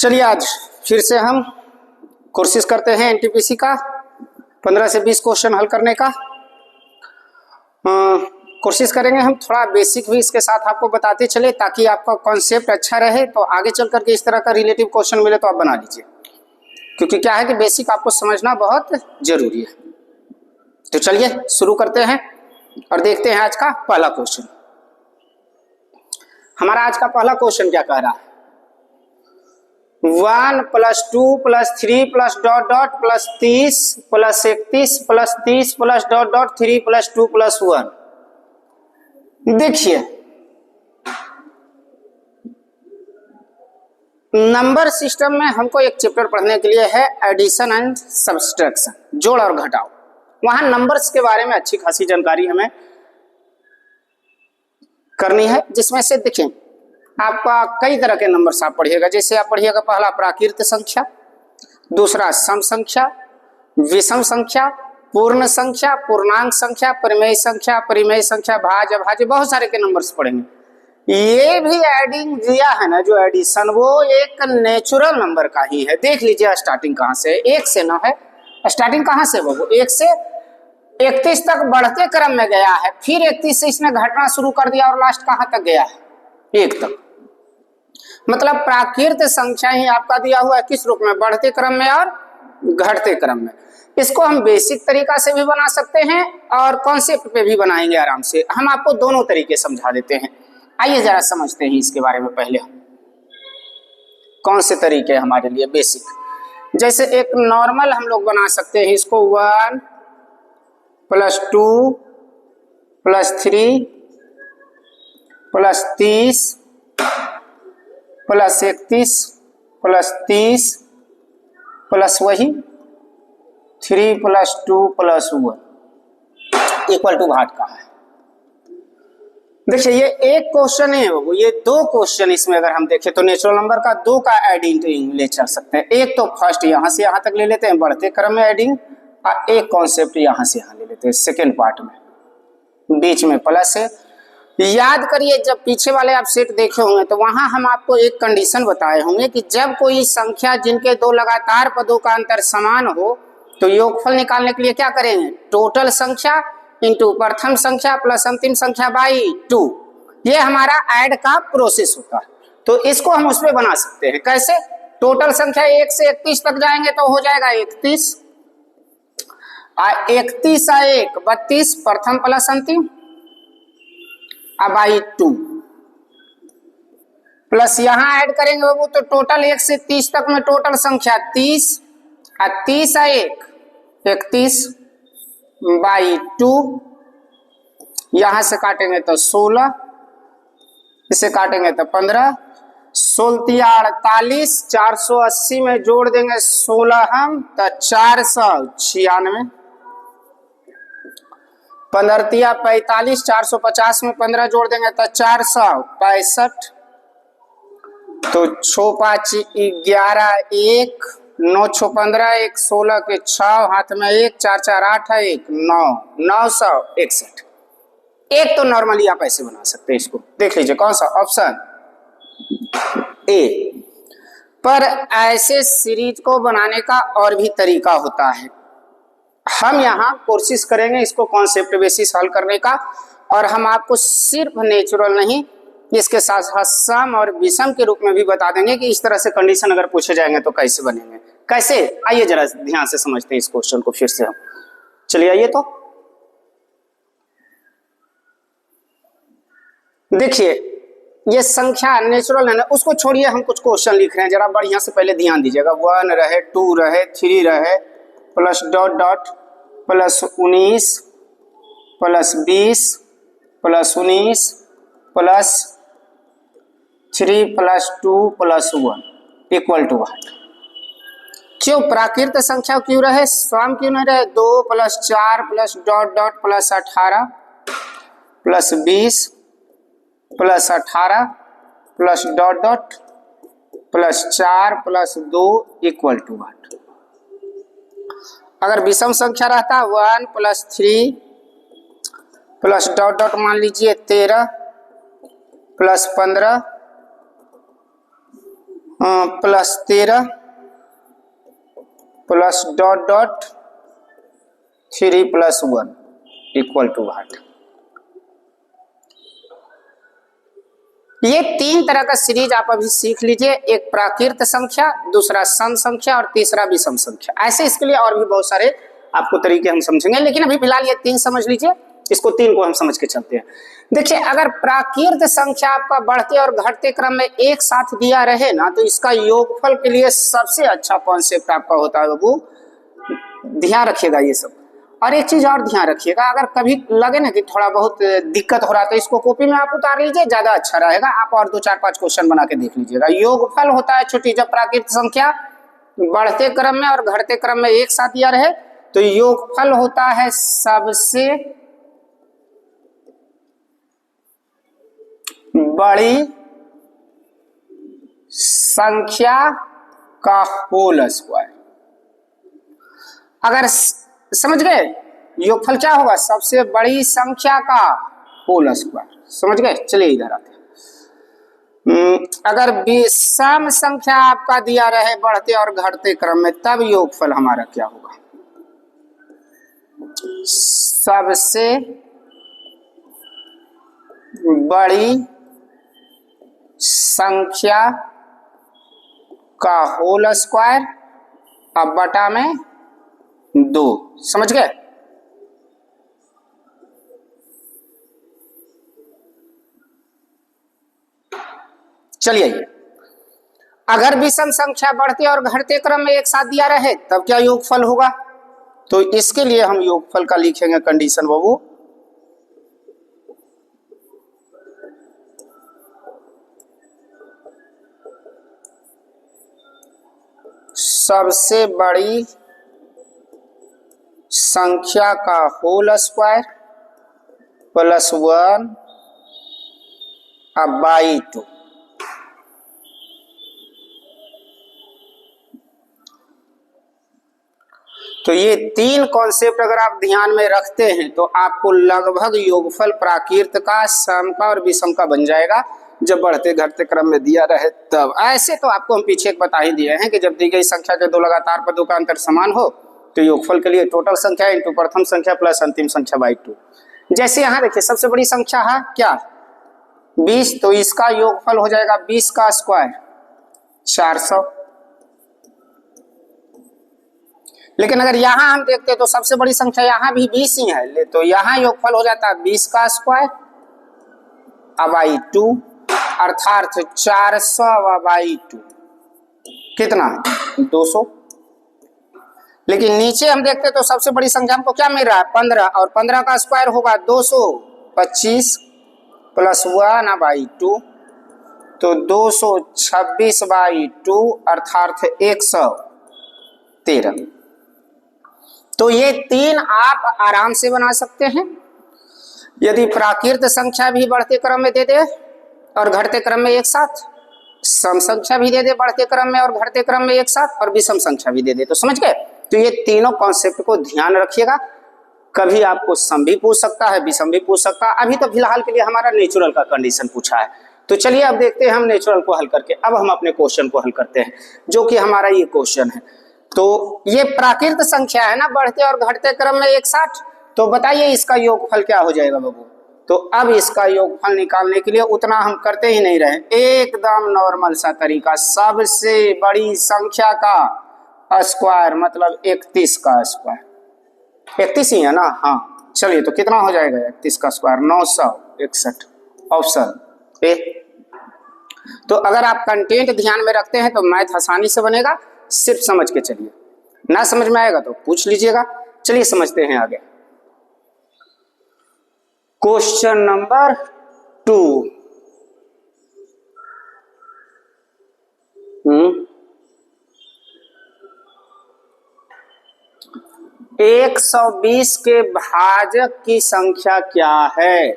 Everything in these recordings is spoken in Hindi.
चलिए आज फिर से हम कोशिश करते हैं एनटीपीसी का 15 से 20 क्वेश्चन हल करने का। कोशिश करेंगे हम थोड़ा बेसिक भी इसके साथ आपको बताते चले ताकि आपका कॉन्सेप्ट अच्छा रहे, तो आगे चल करके इस तरह का रिलेटिव क्वेश्चन मिले तो आप बना लीजिए, क्योंकि क्या है कि बेसिक आपको समझना बहुत जरूरी है। तो चलिए शुरू करते हैं और देखते हैं आज का पहला क्वेश्चन। हमारा आज का पहला क्वेश्चन क्या कह रहा है, 1 + 2 + 3 + डॉट डॉट + 30 + 31 + 30 + डॉट डॉट 3 + 2 + 1। देखिए नंबर सिस्टम में हमको एक चैप्टर पढ़ने के लिए है एडिशन एंड सब्सट्रैक्शन, जोड़ और घटाव। वहां नंबर्स के बारे में अच्छी खासी जानकारी हमें करनी है, जिसमें से देखें आपका कई तरह के नंबर्स आप पढ़िएगा। जैसे आप पढ़िएगा पहला प्राकृत संख्या, दूसरा सम संख्या, विषम संख्या, पूर्ण संख्या, पूर्णांक संख्या, परिमेय संख्या, परिमेय संख्या, भाज्य अभाज्य, बहुत सारे के नंबर्स पढ़ेंगे। ये भी एडिंग दिया है ना, जो एडिशन, वो एक नेचुरल नंबर का ही है। देख लीजिए स्टार्टिंग कहाँ से, 1 से 9 है। स्टार्टिंग कहाँ से, वो 1 से 31 तक बढ़ते क्रम में गया है, फिर 31 से इसने घटना शुरू कर दिया और लास्ट कहाँ तक गया है, 1 तक। मतलब प्राकृत संख्या ही आपका दिया हुआ है किस रूप में, बढ़ते क्रम में और घटते क्रम में। इसको हम बेसिक तरीका से भी बना सकते हैं और कॉन्सेप्ट पे भी बनाएंगे आराम से। हम आपको दोनों तरीके समझा देते हैं। आइए जरा समझते हैं इसके बारे में। पहले कौन से तरीके हमारे लिए बेसिक, जैसे एक नॉर्मल हम लोग बना सकते हैं इसको, 1 + 2 + 3 + 30 + 31 + 30 प्लस वही 3 + 2 + 1 = भाट का है। देखिए ये एक क्वेश्चन है, वो ये 2 क्वेश्चन इसमें अगर हम देखें तो नेचुरल नंबर का 2 का एडिंग ले चल सकते हैं। एक तो फर्स्ट यहाँ से यहाँ तक ले लेते हैं बढ़ते क्रम में एडिंग, और एक कॉन्सेप्ट यहाँ से यहाँ ले लेते हैं सेकेंड पार्ट में, बीच में प्लस है। याद करिए जब पीछे वाले आप सेट देखे होंगे तो वहां हम आपको एक कंडीशन बताए होंगे कि जब कोई संख्या जिनके 2 लगातार पदों का अंतर समान हो तो योगफल निकालने के लिए क्या करेंगे, टोटल संख्या इंटू प्रथम संख्या प्लस अंतिम संख्या बाई 2। ये हमारा ऐड का प्रोसेस होता है। तो इसको हम उसमें बना सकते हैं। कैसे, टोटल संख्या 1 से 31 तक जाएंगे तो हो जाएगा 31, 31 और 1 32, प्रथम प्लस अंतिम, बाई 2 प्लस यहां ऐड करेंगे बाबू तो टोटल 1 से 30 तक में टोटल संख्या 30, 30 और 1 31 बाई 2, यहां से काटेंगे तो 16, इसे काटेंगे तो 15, 16 48, 480 में जोड़ देंगे 16 हम तो 496, 15 45, 450 में 15 जोड़ देंगे तो 465, तो 6 5 11 1 9 6 15 1 16 के 6 हाथ में 1 4 4 8 है 1 9 961। एक तो नॉर्मली आप ऐसे बना सकते हैं इसको, देख लीजिए कौन सा ऑप्शन ए। पर ऐसे सीरीज को बनाने का और भी तरीका होता है। हम यहाँ कोशिश करेंगे इसको कॉन्सेप्ट बेसिस हल करने का, और हम आपको सिर्फ नेचुरल नहीं इसके साथ साथ सम और विषम के रूप में भी बता देंगे कि इस तरह से कंडीशन अगर पूछे जाएंगे तो कैसे बनेंगे। कैसे, आइए जरा ध्यान से समझते हैं इस क्वेश्चन को फिर से हम। चलिए आइए तो देखिए ये संख्या नेचुरल है ना, उसको छोड़िए, हम कुछ क्वेश्चन लिख रहे हैं, जरा बढ़िया से पहले ध्यान दीजिएगा। 1 रहे, 2 रहे, 3 रहे, plus dot dot plus 19 plus 20 plus 19 plus 3 plus 2 plus 1 = भाट। क्यों प्राकृत संख्या क्यों रहे, सम क्यों नहीं रहे, 2 + 4 plus dot dot plus 18 plus 20 plus 18 plus dot dot plus 4 plus 2 = भाट। अगर विषम संख्या रहता 1 + 3 प्लस डॉट डॉट मान लीजिए 13 plus 15 plus 13 plus dot dot 3 plus 1 equal to 8। ये 3 तरह का सीरीज आप अभी सीख लीजिए, एक प्राकृत संख्या, दूसरा सम संख्या और तीसरा विषम संख्या। ऐसे इसके लिए और भी बहुत सारे आपको तरीके हम समझेंगे, लेकिन अभी फिलहाल ये 3 समझ लीजिए, इसको 3 को हम समझ के चलते हैं। देखिए, अगर प्राकृत संख्या आपका बढ़ते और घटते क्रम में एक साथ दिया रहे ना, तो इसका योगफल के लिए सबसे अच्छा कॉन्सेप्ट आपका होता है बाबू, ध्यान रखिएगा ये सब। और एक चीज और ध्यान रखिएगा, अगर कभी लगे ना कि थोड़ा बहुत दिक्कत हो रहा है तो इसको कॉपी में आप उतार लीजिए, ज्यादा अच्छा रहेगा। आप और 2-4-5 क्वेश्चन बना के देख लीजिएगा। योगफल होता है छोटी, जब प्राकृत संख्या बढ़ते क्रम में और घटते क्रम में एक साथ दिया रहे तो योगफल होता है सबसे बड़ी संख्या का होल स्क्वायर। अगर समझ गए, योगफल क्या होगा? सबसे बड़ी संख्या का होल स्क्वायर। समझ गए? चलिए इधर आते हैं। अगर विषम संख्या आपका दिया रहे बढ़ते और घटते क्रम में, तब योगफल हमारा क्या होगा? सबसे बड़ी संख्या का होल स्क्वायर अब बटा में 2। समझ गए? चलिए, अगर विषम संख्या बढ़ते और घटते क्रम में एक साथ दिया रहे तब क्या योगफल होगा? तो इसके लिए हम योगफल का लिखेंगे कंडीशन बाबू, सबसे बड़ी संख्या का होल स्क्वायर प्लस 1 बाई 2। तो ये 3 कॉन्सेप्ट अगर आप ध्यान में रखते हैं तो आपको लगभग योगफल प्राकृत का, सम का और विषम का बन जाएगा, जब बढ़ते घटते क्रम में दिया रहे तब। ऐसे तो आपको हम पीछे एक बता ही दिए हैं कि जब दी गई संख्या के 2 लगातार पदों का अंतर समान हो तो योगफल के लिए टोटल संख्या इंटू प्रथम संख्या प्लस अंतिम संख्या बाई 2। जैसे यहाँ देखिए, सबसे बड़ी संख्या है क्या? 20, तो इसका योगफल हो जाएगा 20 का स्क्वायर 400। लेकिन अगर यहाँ हम देखते तो सबसे बड़ी संख्या यहाँ भी 20 ही है, तो यहाँ योगफल हो जाता है 20 का स्क्वायर बाई 2, अर्थात 400 बाई 2 कितना? 200। लेकिन नीचे हम देखते तो सबसे बड़ी संख्या हमको क्या मिल रहा है? 15, और 15 का स्क्वायर होगा 225 प्लस 1 बाई 2, तो 226 बाई 2 अर्थात 113। तो ये 3 आप आराम से बना सकते हैं। यदि प्राकृत संख्या भी बढ़ते क्रम में दे दे और घटते क्रम में एक साथ, सम संख्या भी दे दे बढ़ते क्रम में और घटते क्रम में एक साथ, और विषम संख्या भी दे दे, तो समझ गए? तो ये तीनों कॉन्सेप्ट को ध्यान रखिएगा। कभी आपको सम भी पूछ सकता है, विषम भी पूछ सकता है। अभी तो फिलहाल के लिए हमारा नेचुरल का कंडीशन पूछा है, तो चलिए अब देखते हैं हम नेचुरल को हल करके। अब हम अपने क्वेश्चन को हल करते हैं, जो कि हमारा ये क्वेश्चन है। तो ये प्राकृत संख्या है ना, बढ़ते और घटते क्रम में एक साथ, तो बताइए इसका योगफल क्या हो जाएगा बाबू? तो अब इसका योगफल निकालने के लिए उतना हम करते ही नहीं रहे, एकदम नॉर्मल सा तरीका, सबसे बड़ी संख्या का स्क्वायर मतलब 31 का स्क्वायर। 31 ही है ना? हाँ, चलिए तो कितना हो जाएगा 31 का स्क्वायर? 961, option A. तो अगर आप कंटेंट ध्यान में रखते हैं तो मैथ आसानी से बनेगा, सिर्फ समझ के चलिए। ना समझ में आएगा तो पूछ लीजिएगा। चलिए समझते हैं आगे। Question number 2। 120 के भाजक की संख्या क्या है?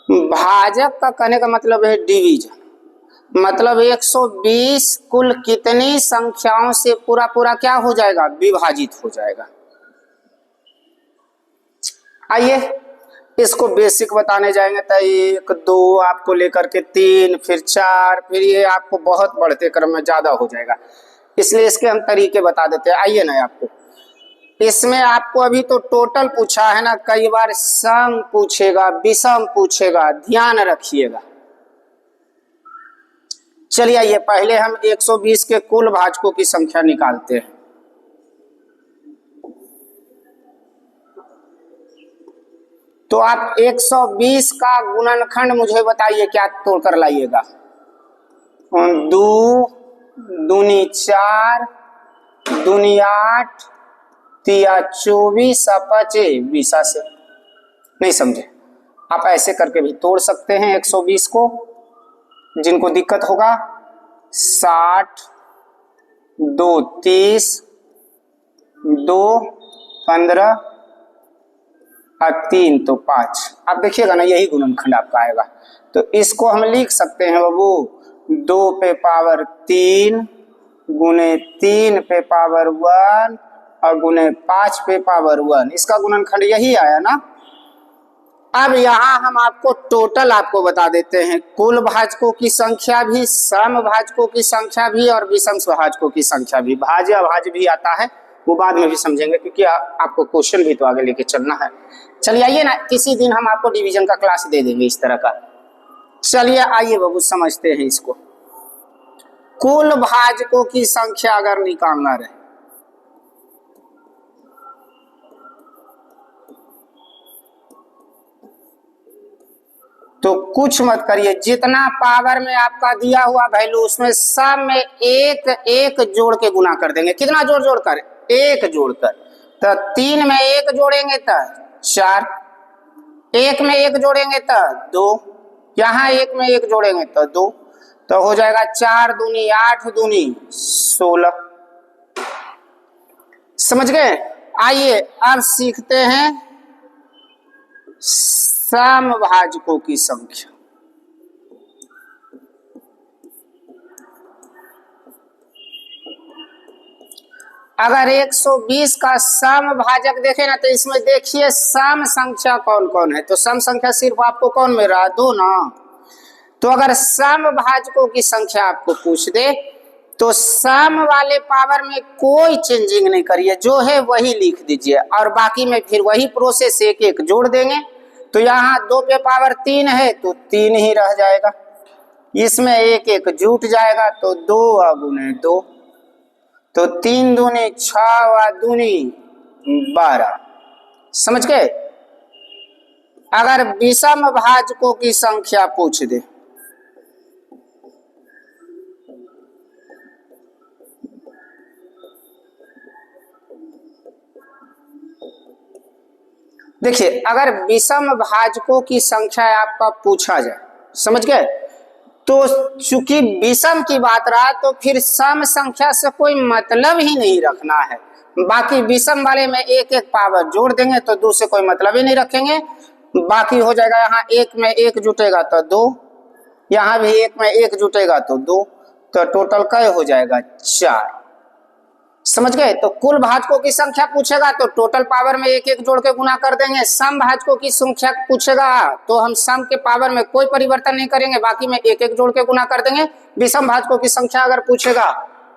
भाजक का कहने का मतलब है डिवीजन, मतलब 120 कुल कितनी संख्याओं से पूरा पूरा क्या हो जाएगा? विभाजित हो जाएगा। आइए इसको बेसिक बताने जाएंगे तो 1 2 आपको लेकर के 3 फिर 4 फिर ये आपको बहुत बढ़ते क्रम में ज्यादा हो जाएगा, इसलिए इसके हम तरीके बता देते हैं। आइए ना, आपको इसमें आपको अभी तो टोटल पूछा है ना, कई बार सम पूछेगा, विषम पूछेगा, ध्यान रखिएगा। चलिए आइए पहले हम 120 के कुल भाजकों की संख्या निकालते हैं। तो आप 120 का गुणनखंड मुझे बताइए, क्या तोड़ कर लाइएगा। 2 दूनी 4 दूनी 8 तिया 24 5 20 से नहीं समझे, आप ऐसे करके भी तोड़ सकते हैं 120 को। जिनको दिक्कत होगा 60 2 30 2 15 और 3 तो 5। आप देखिएगा ना, यही गुणनखंड आपका आएगा। तो इसको हम लिख सकते हैं बाबू 2 पे पावर 3 गुने 3 पे पावर 1 और गुने 5 पे पावर 1। इसका गुणनखंड यही आया ना। अब यहाँ हम आपको टोटल आपको बता देते हैं, कुल भाजकों की संख्या भी, सम भाजकों की संख्या भी और विषम भाजकों की संख्या भी। भाज्य अभाज्य भी आता है, वो बाद में भी समझेंगे, क्योंकि आपको क्वेश्चन भी तो आगे लेके चलना है। चलिए आइए ना, किसी दिन हम आपको डिवीजन का क्लास दे देंगे इस तरह का। चलिए आइए बाबू समझते हैं इसको। कुल भाजकों की संख्या अगर निकालना रहे तो कुछ मत करिए, जितना पावर में आपका दिया हुआ वैल्यू उसमें सब में एक एक जोड़ के गुना कर देंगे। कितना जोड़ जोड़ कर? एक जोड़कर। तो 3 में 1 जोड़ेंगे तो 4, 1 में 1 जोड़ेंगे तो 2, यहाँ 1 में 1 जोड़ेंगे तो 2, तो हो जाएगा 4 दूनी 8 दूनी 16। समझ गए? आइए अब सीखते हैं समभाजकों की संख्या। अगर 120 का समभाजक देखें ना, तो इसमें देखिए सम संख्या कौन कौन है। तो सम संख्या सिर्फ आपको कौन मिल रहा है? 2 ना। तो अगर समभाजकों की संख्या आपको पूछ दे तो सम वाले पावर में कोई चेंजिंग नहीं करिए, जो है वही लिख दीजिए और बाकी में फिर वही प्रोसेस एक एक जोड़ देंगे। तो यहाँ 2 पे पावर 3 है तो 3 ही रह जाएगा, इसमें एक एक जुट जाएगा तो 2 गुने 2, तो 3 दूनी 6 दूनी 12। समझ गए? अगर विषम भाजकों की संख्या पूछ दे देखिए, अगर विषम भाजकों की संख्या आपका पूछा जाए, समझ गए, तो चूंकि विषम की बात रहा तो फिर सम संख्या से कोई मतलब ही नहीं रखना है। बाकी विषम वाले में एक एक पावर जोड़ देंगे तो 2 से कोई मतलब ही नहीं रखेंगे। बाकी हो जाएगा, यहाँ 1 में 1 जुटेगा तो 2, यहाँ भी 1 में 1 जुटेगा तो 2, तो टोटल क्या हो जाएगा? 4। समझ गए? तो कुल भाजकों की संख्या पूछेगा तो टोटल पावर में एक एक जोड़ के गुना कर देंगे। सम भाजकों की संख्या पूछेगा तो हम सम के पावर में कोई परिवर्तन नहीं करेंगे, बाकी में एक एक जोड़ के गुना कर देंगे। विषम भाजकों की संख्या अगर पूछेगा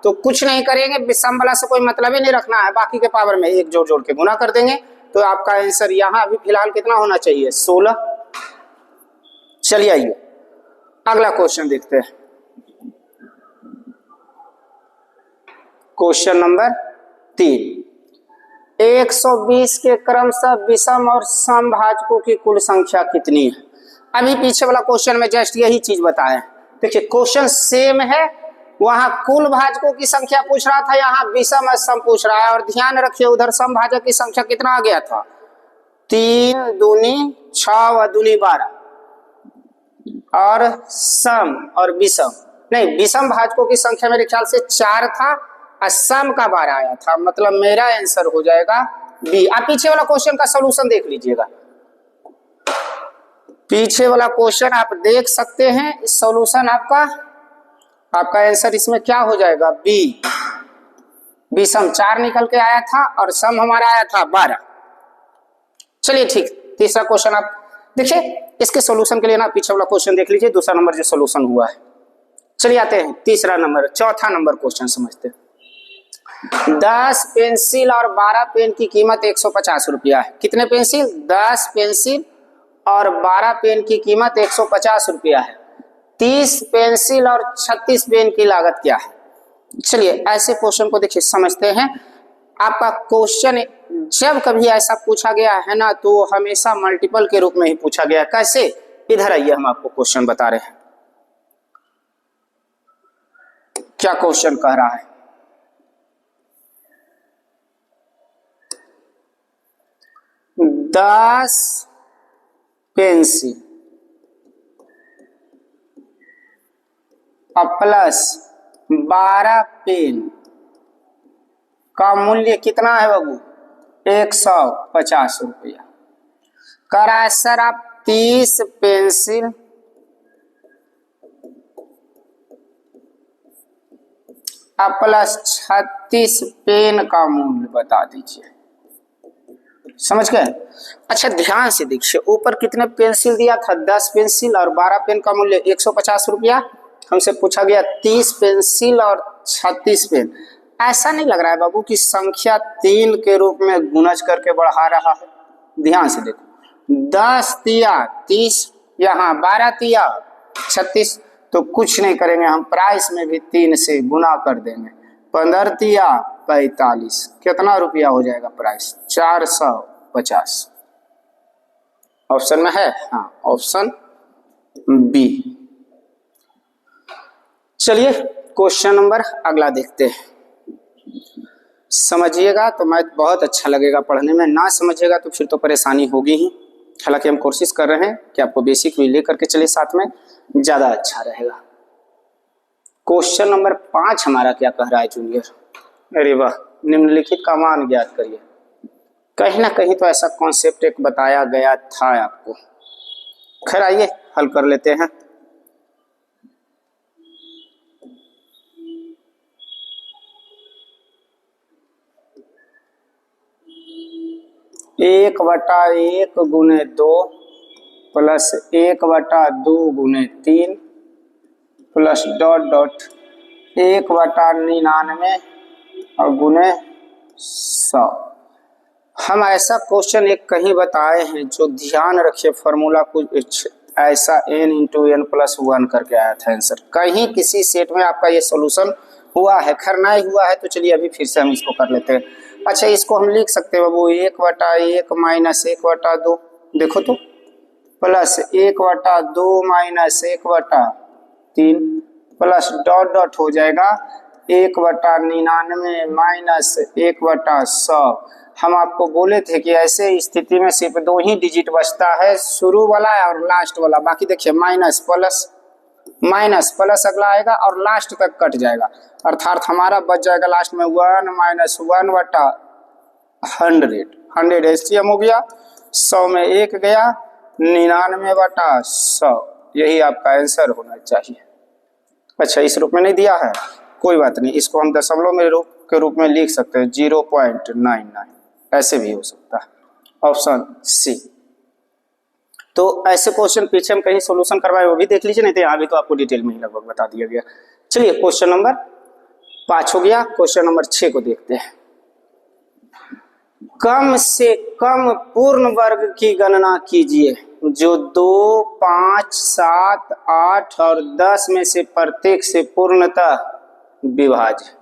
तो कुछ नहीं करेंगे, विषम वाला से कोई मतलब ही नहीं रखना है, बाकी के पावर में एक जोड़ जोड़ के गुना कर देंगे। तो आपका आंसर यहाँ अभी फिलहाल कितना होना चाहिए? 16। चलिए आइए अगला क्वेश्चन देखते हैं। क्वेश्चन नंबर 3, 120 के क्रमशः विषम और सम भाजकों की कुल संख्या कितनी है? अभी पीछे वाला क्वेश्चन में जस्ट यही चीज बताया। देखिए क्वेश्चन सेम है, वहां कुल भाजकों की संख्या पूछ रहा था, यहाँ विषम और सम पूछ रहा है। और ध्यान रखिए उधर सम भाजक की संख्या कितना आ गया था? 3 दूनी 6 व दूनी 12, और सम और विषम नहीं, विषम भाजकों की संख्या मेरे ख्याल से 4 था, असम का 12 आया था। मतलब मेरा आंसर हो जाएगा बी। आप पीछे वाला क्वेश्चन का सॉल्यूशन देख लीजिएगा, पीछे वाला क्वेश्चन आप देख सकते हैं। सॉल्यूशन आपका आंसर इसमें क्या हो जाएगा? बी। विषम 4 निकल के आया था और सम हमारा आया था 12। चलिए ठीक, तीसरा क्वेश्चन आप देखिए इसके सॉल्यूशन के लिए ना पीछे वाला क्वेश्चन देख लीजिए, दूसरा नंबर जो सॉल्यूशन हुआ है। चलिए आते हैं चौथा नंबर क्वेश्चन समझते हैं। 10 पेंसिल और 12 पेन की कीमत 150 रुपया है। कितने पेंसिल? 10 पेंसिल और 12 पेन की कीमत 150 रुपया है। 30 पेंसिल और 36 पेन की लागत क्या है? चलिए ऐसे क्वेश्चन को देखिए समझते हैं। आपका क्वेश्चन जब कभी ऐसा पूछा गया है ना तो हमेशा मल्टीपल के रूप में ही पूछा गया। कैसे? इधर आइए, हम आपको क्वेश्चन बता रहे हैं। क्या क्वेश्चन कह रहा है? दस पेंसिल प्लस 12 पेन का मूल्य कितना है बाबू? 150 रुपया। कह रहा है सर आप 30 पेंसिल प्लस 36 पेन का मूल्य बता दीजिए। समझ गए? अच्छा ध्यान से देखिए, ऊपर कितने पेंसिल दिया था? 10 पेंसिल और 12 पेन का मूल्य 150 रुपया। हमसे पूछा गया 30 पेंसिल और 36 पेन। ऐसा नहीं लग रहा है बाबू कि संख्या 3 के रूप में गुणज करके बढ़ा रहा है? ध्यान से देखो, 10 तिया 30, यहाँ 12 तिया 36, तो कुछ नहीं करेंगे, हम प्राइस में भी 3 से गुना कर देंगे। 15 तिया 45, कितना रुपया हो जाएगा प्राइस? 450। ऑप्शन में है? हाँ, ऑप्शन बी। चलिए क्वेश्चन नंबर अगला देखते हैं। समझिएगा तो मैथ बहुत अच्छा लगेगा पढ़ने में, ना समझिएगा तो फिर तो परेशानी होगी ही। हालांकि हम कोशिश कर रहे हैं कि आपको बेसिक भी लेकर के चले साथ में, ज्यादा अच्छा रहेगा। क्वेश्चन नंबर 5 हमारा क्या कह रहा है जूनियर? अरे वाह, निम्नलिखित का मान ज्ञात करिए। कहीं ना कहीं तो ऐसा कॉन्सेप्ट एक बताया गया था आपको। खैर आइए हल कर लेते हैं। एक बटा 1 गुने 2 प्लस 1 बटा 2 गुने 3 प्लस डॉट डॉट 1 बटा 99 और गुने 100। हम ऐसा क्वेश्चन एक कहीं बताए हैं जो ध्यान रखिए, फॉर्मूला कुछ ऐसा n इंटू एन प्लस 1 करके आया था आंसर। कहीं किसी सेट में आपका ये सॉल्यूशन हुआ है? खैर नहीं हुआ है तो चलिए अभी फिर से हम इसको कर लेते हैं। अच्छा इसको हम लिख सकते हैं बाबू 1 बटा 1 माइनस 1 बटा 2, देखो तो, प्लस 1 बटा 2 माइनस 1 बटा 3 प्लस डॉट डॉट हो जाएगा 1 बटा 99 माइनस 1 बटा 100। हम आपको बोले थे कि ऐसे स्थिति में सिर्फ 2 ही डिजिट बचता है, शुरू वाला और लास्ट वाला। बाकी देखिए माइनस प्लस अगला आएगा और लास्ट तक कट जाएगा, अर्थात हमारा बच जाएगा लास्ट में 1 माइनस 1 बटा 100 एचसीएम हो गया, 100 में 1 गया, 99 बटा 100। यही आपका आंसर होना चाहिए। अच्छा इस रूप में नहीं दिया है, कोई बात नहीं, इसको हम दशमलव में के रूप में लिख सकते हैं 0.99, ऐसे भी हो सकता है। Option C. तो ऐसे क्वेश्चन पीछे हम कहीं सॉल्यूशन करवाए वो भी देख लीजिए, नहीं तो यहाँ भी तो आपको डिटेल में ही लगभग बता दिया गया। चलिए क्वेश्चन नंबर 5 हो गया। क्वेश्चन नंबर 6 को देखते हैं। कम से कम पूर्ण वर्ग की गणना कीजिए जो 2, 5, 7, 8 और 10 में से प्रत्येक से पूर्णतः विभाज्य।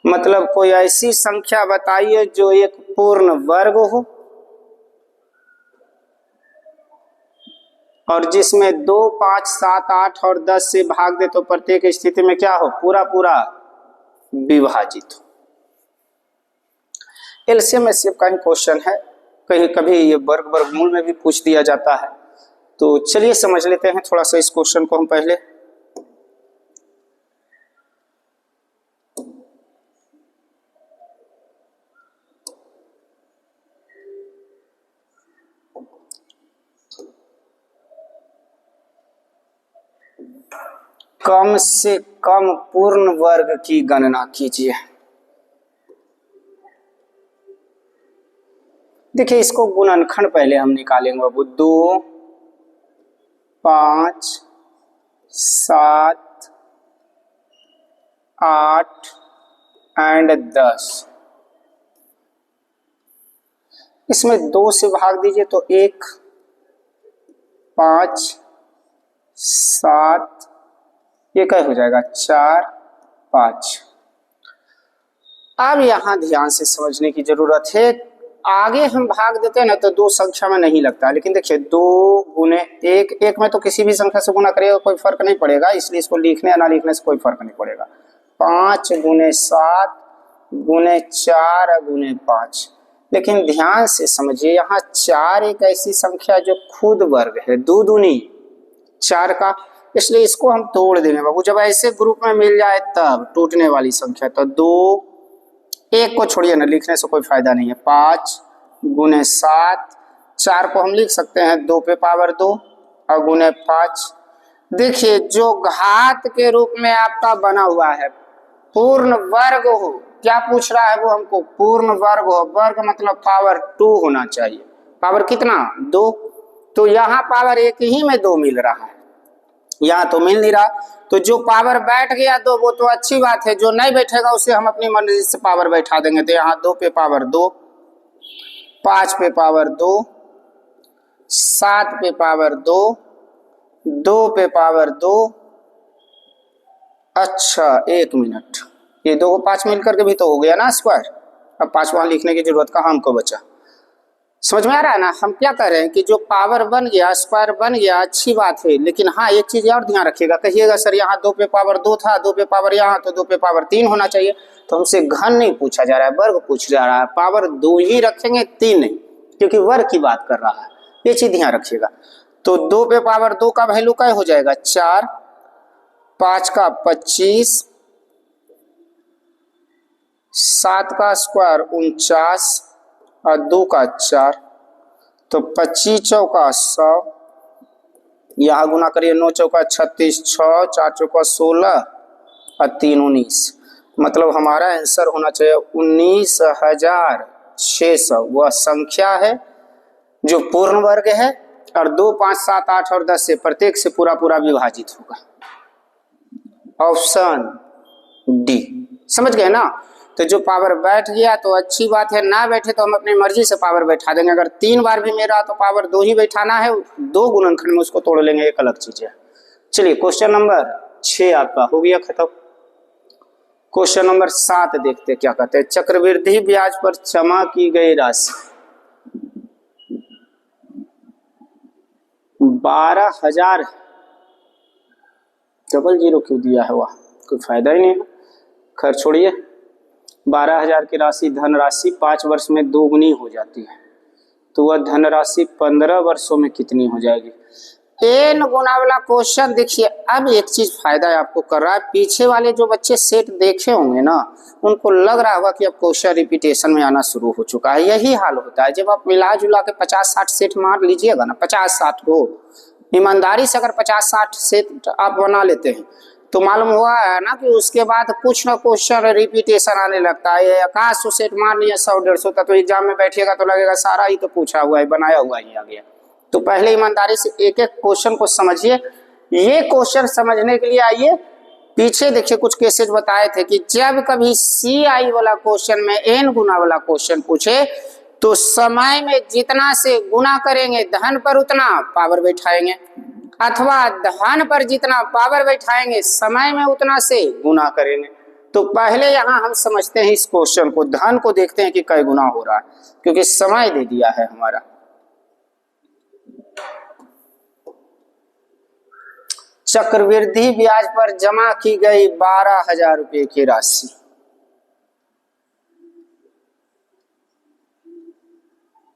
मतलब कोई ऐसी संख्या बताइए जो एक पूर्ण वर्ग हो और जिसमें 2, 5, 7, 8 और 10 से भाग दे तो प्रत्येक स्थिति में क्या हो? पूरा पूरा विभाजित हो। एलसीएम एचसीएफ का ही क्वेश्चन है, कहीं कभी ये वर्गमूल में भी पूछ दिया जाता है। तो चलिए समझ लेते हैं थोड़ा सा इस क्वेश्चन को हम पहले। कम से कम पूर्ण वर्ग की गणना कीजिए। देखिए इसको गुणनखंड पहले हम निकालेंगे बाबू। 2, 5, 7, 8 एंड 10। इसमें 2 से भाग दीजिए तो 1, 5, 7, ये क्या हो जाएगा 4, 5। अब यहां ध्यान से समझने की जरूरत है। आगे हम भाग देते हैं ना तो 2 संख्या में नहीं लगता, लेकिन देखिए 2 गुने 1, 1 में तो किसी भी संख्या से गुना करिएगा कोई फर्क नहीं पड़ेगा, इसलिए इसको लिखने या ना लिखने से कोई फर्क नहीं पड़ेगा। 5 गुने 7 गुने 4 गुने 5। लेकिन ध्यान से समझिए, यहाँ 4 एक ऐसी संख्या जो खुद वर्ग है, 2 दूनी 4 का, इसलिए इसको हम तोड़ देंगे बाबू। जब ऐसे ग्रुप में मिल जाए तब टूटने वाली संख्या, तो 2, 1 को छोड़िए ना, लिखने से कोई फायदा नहीं है। 5 गुने 7, 4 को हम लिख सकते हैं 2 पे पावर 2 और गुने 5। देखिए जो घात के रूप में आपका बना हुआ है पूर्ण वर्ग हो, क्या पूछ रहा है वो हमको, पूर्ण वर्ग हो। वर्ग मतलब पावर 2 होना चाहिए। पावर कितना 2, तो यहाँ पावर 1 ही में 2 मिल रहा है, यहाँ तो मिल नहीं रहा। तो जो पावर बैठ गया तो वो तो अच्छी बात है, जो नहीं बैठेगा उसे हम अपनी मर्जी से पावर बैठा देंगे। तो यहाँ 2 पे पावर 2, 5 पे पावर 2, 7 पे पावर 2, 2 पे पावर 2। अच्छा 1 मिनट, ये 2 को 5 मिलकर के भी तो हो गया ना स्क्वायर। अब 5 वहां लिखने की जरूरत कहाँ हमको बचा। समझ में आ रहा है ना, हम क्या कर रहे हैं कि जो पावर बन गया, स्क्वायर बन गया, अच्छी बात है। लेकिन हाँ एक चीज और ध्यान रखिएगा, कहिएगा सर यहाँ 2 पे पावर 2 था, 2 पे पावर यहाँ, तो 2 पे पावर 3 होना चाहिए। तो हमसे घन नहीं पूछा जा रहा है, वर्ग पूछ जा रहा है। पावर 2 ही रखेंगे, 3 नहीं, क्योंकि वर्ग की बात कर रहा है, ये चीज ध्यान रखिएगा। तो 2 पे पावर 2 का वैल्यू क्या हो जाएगा 4, 5 का 25, 7 का स्क्वायर 49 और 2 का 4, तो 25 चौका 100, यहाँ गुना करिए 9 चौका 36, 6 4 चौका 16 और 3 19। मतलब हमारा आंसर होना चाहिए 19,600। वह संख्या है जो पूर्ण वर्ग है और 2, 5, 7, 8 और 10 से प्रत्येक से पूरा पूरा विभाजित होगा। ऑप्शन डी, समझ गए ना। तो जो पावर बैठ गया तो अच्छी बात है, ना बैठे तो हम अपनी मर्जी से पावर बैठा देंगे। अगर 3 बार भी मेरा तो पावर 2 ही बैठाना है, 2 गुणनखंड में उसको तोड़ लेंगे, एक अलग चीज है। चलिए क्वेश्चन नंबर 6 आपका हो गया खत्म। क्वेश्चन नंबर 7 देखते हैं क्या कहते हैं। चक्रवृद्धि ब्याज पर जमा की गई राशि 12,000, डबल जीरो क्यों दिया है, वह कोई फायदा ही नहीं है। खैर छोड़िए। 12,000 की राशि धनराशि 5 वर्ष में 2 गुनी हो जाती है, तो वह धनराशि 15 वर्षों में कितनी हो जाएगी। n गुना वाला क्वेश्चन देखिए। अब एक चीज फायदा है आपको कर रहा है, पीछे वाले जो बच्चे सेट देखे होंगे ना, उनको लग रहा होगा कि अब क्वेश्चन रिपीटेशन में आना शुरू हो चुका है। यही हाल होता है जब आप मिला जुला के 50-60 सेट मार लीजिएगा ना, 50-60 को ईमानदारी से अगर 50-60 सेट आप बना लेते हैं तो मालूम हुआ है ना कि उसके बाद कुछ ना क्वेश्चन रिपीटेशन आने लगता है। 100 सेट मार लिया 100-150 का, तो एग्जाम में बैठिएगा तो लगेगा सारा ही तो पूछा हुआ है, बनाया हुआ ही आ गया। तो पहले ईमानदारी से एक एक क्वेश्चन को समझिए। ये क्वेश्चन समझने के लिए आइए पीछे देखिए, कुछ केसेज बताए थे कि जब कभी CI वाला क्वेश्चन में n गुना वाला क्वेश्चन पूछे तो समय में जितना से गुना करेंगे धन पर उतना पावर बैठाएंगे, अथवा धन पर जितना पावर बैठाएंगे समय में उतना से गुना करेंगे। तो पहले यहाँ हम समझते हैं इस क्वेश्चन को, धन को देखते हैं कि कई गुना हो रहा है, क्योंकि समय दे दिया है हमारा। चक्रवृद्धि ब्याज पर जमा की गई 12,000 रुपए की राशि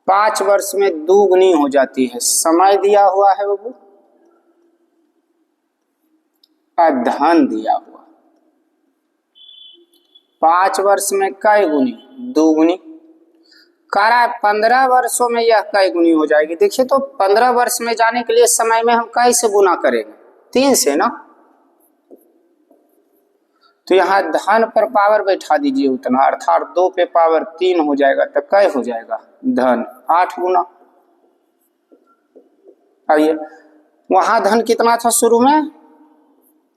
5 वर्ष में 2 गुनी हो जाती है। समय दिया हुआ है बाबू, धन दिया हुआ। 5 वर्ष में कई गुनी 2 गुनी कह रहा है। 15 वर्षों में यह कई गुनी हो जाएगी। देखिए तो 15 वर्ष में जाने के लिए समय में हम कैसे गुना करेंगे, 3 से ना। तो यहाँ धन पर पावर बैठा दीजिए उतना, अर्थात 2 पे पावर 3 हो जाएगा, तो कै हो जाएगा धन 8 गुना। आइए वहां धन कितना था शुरू में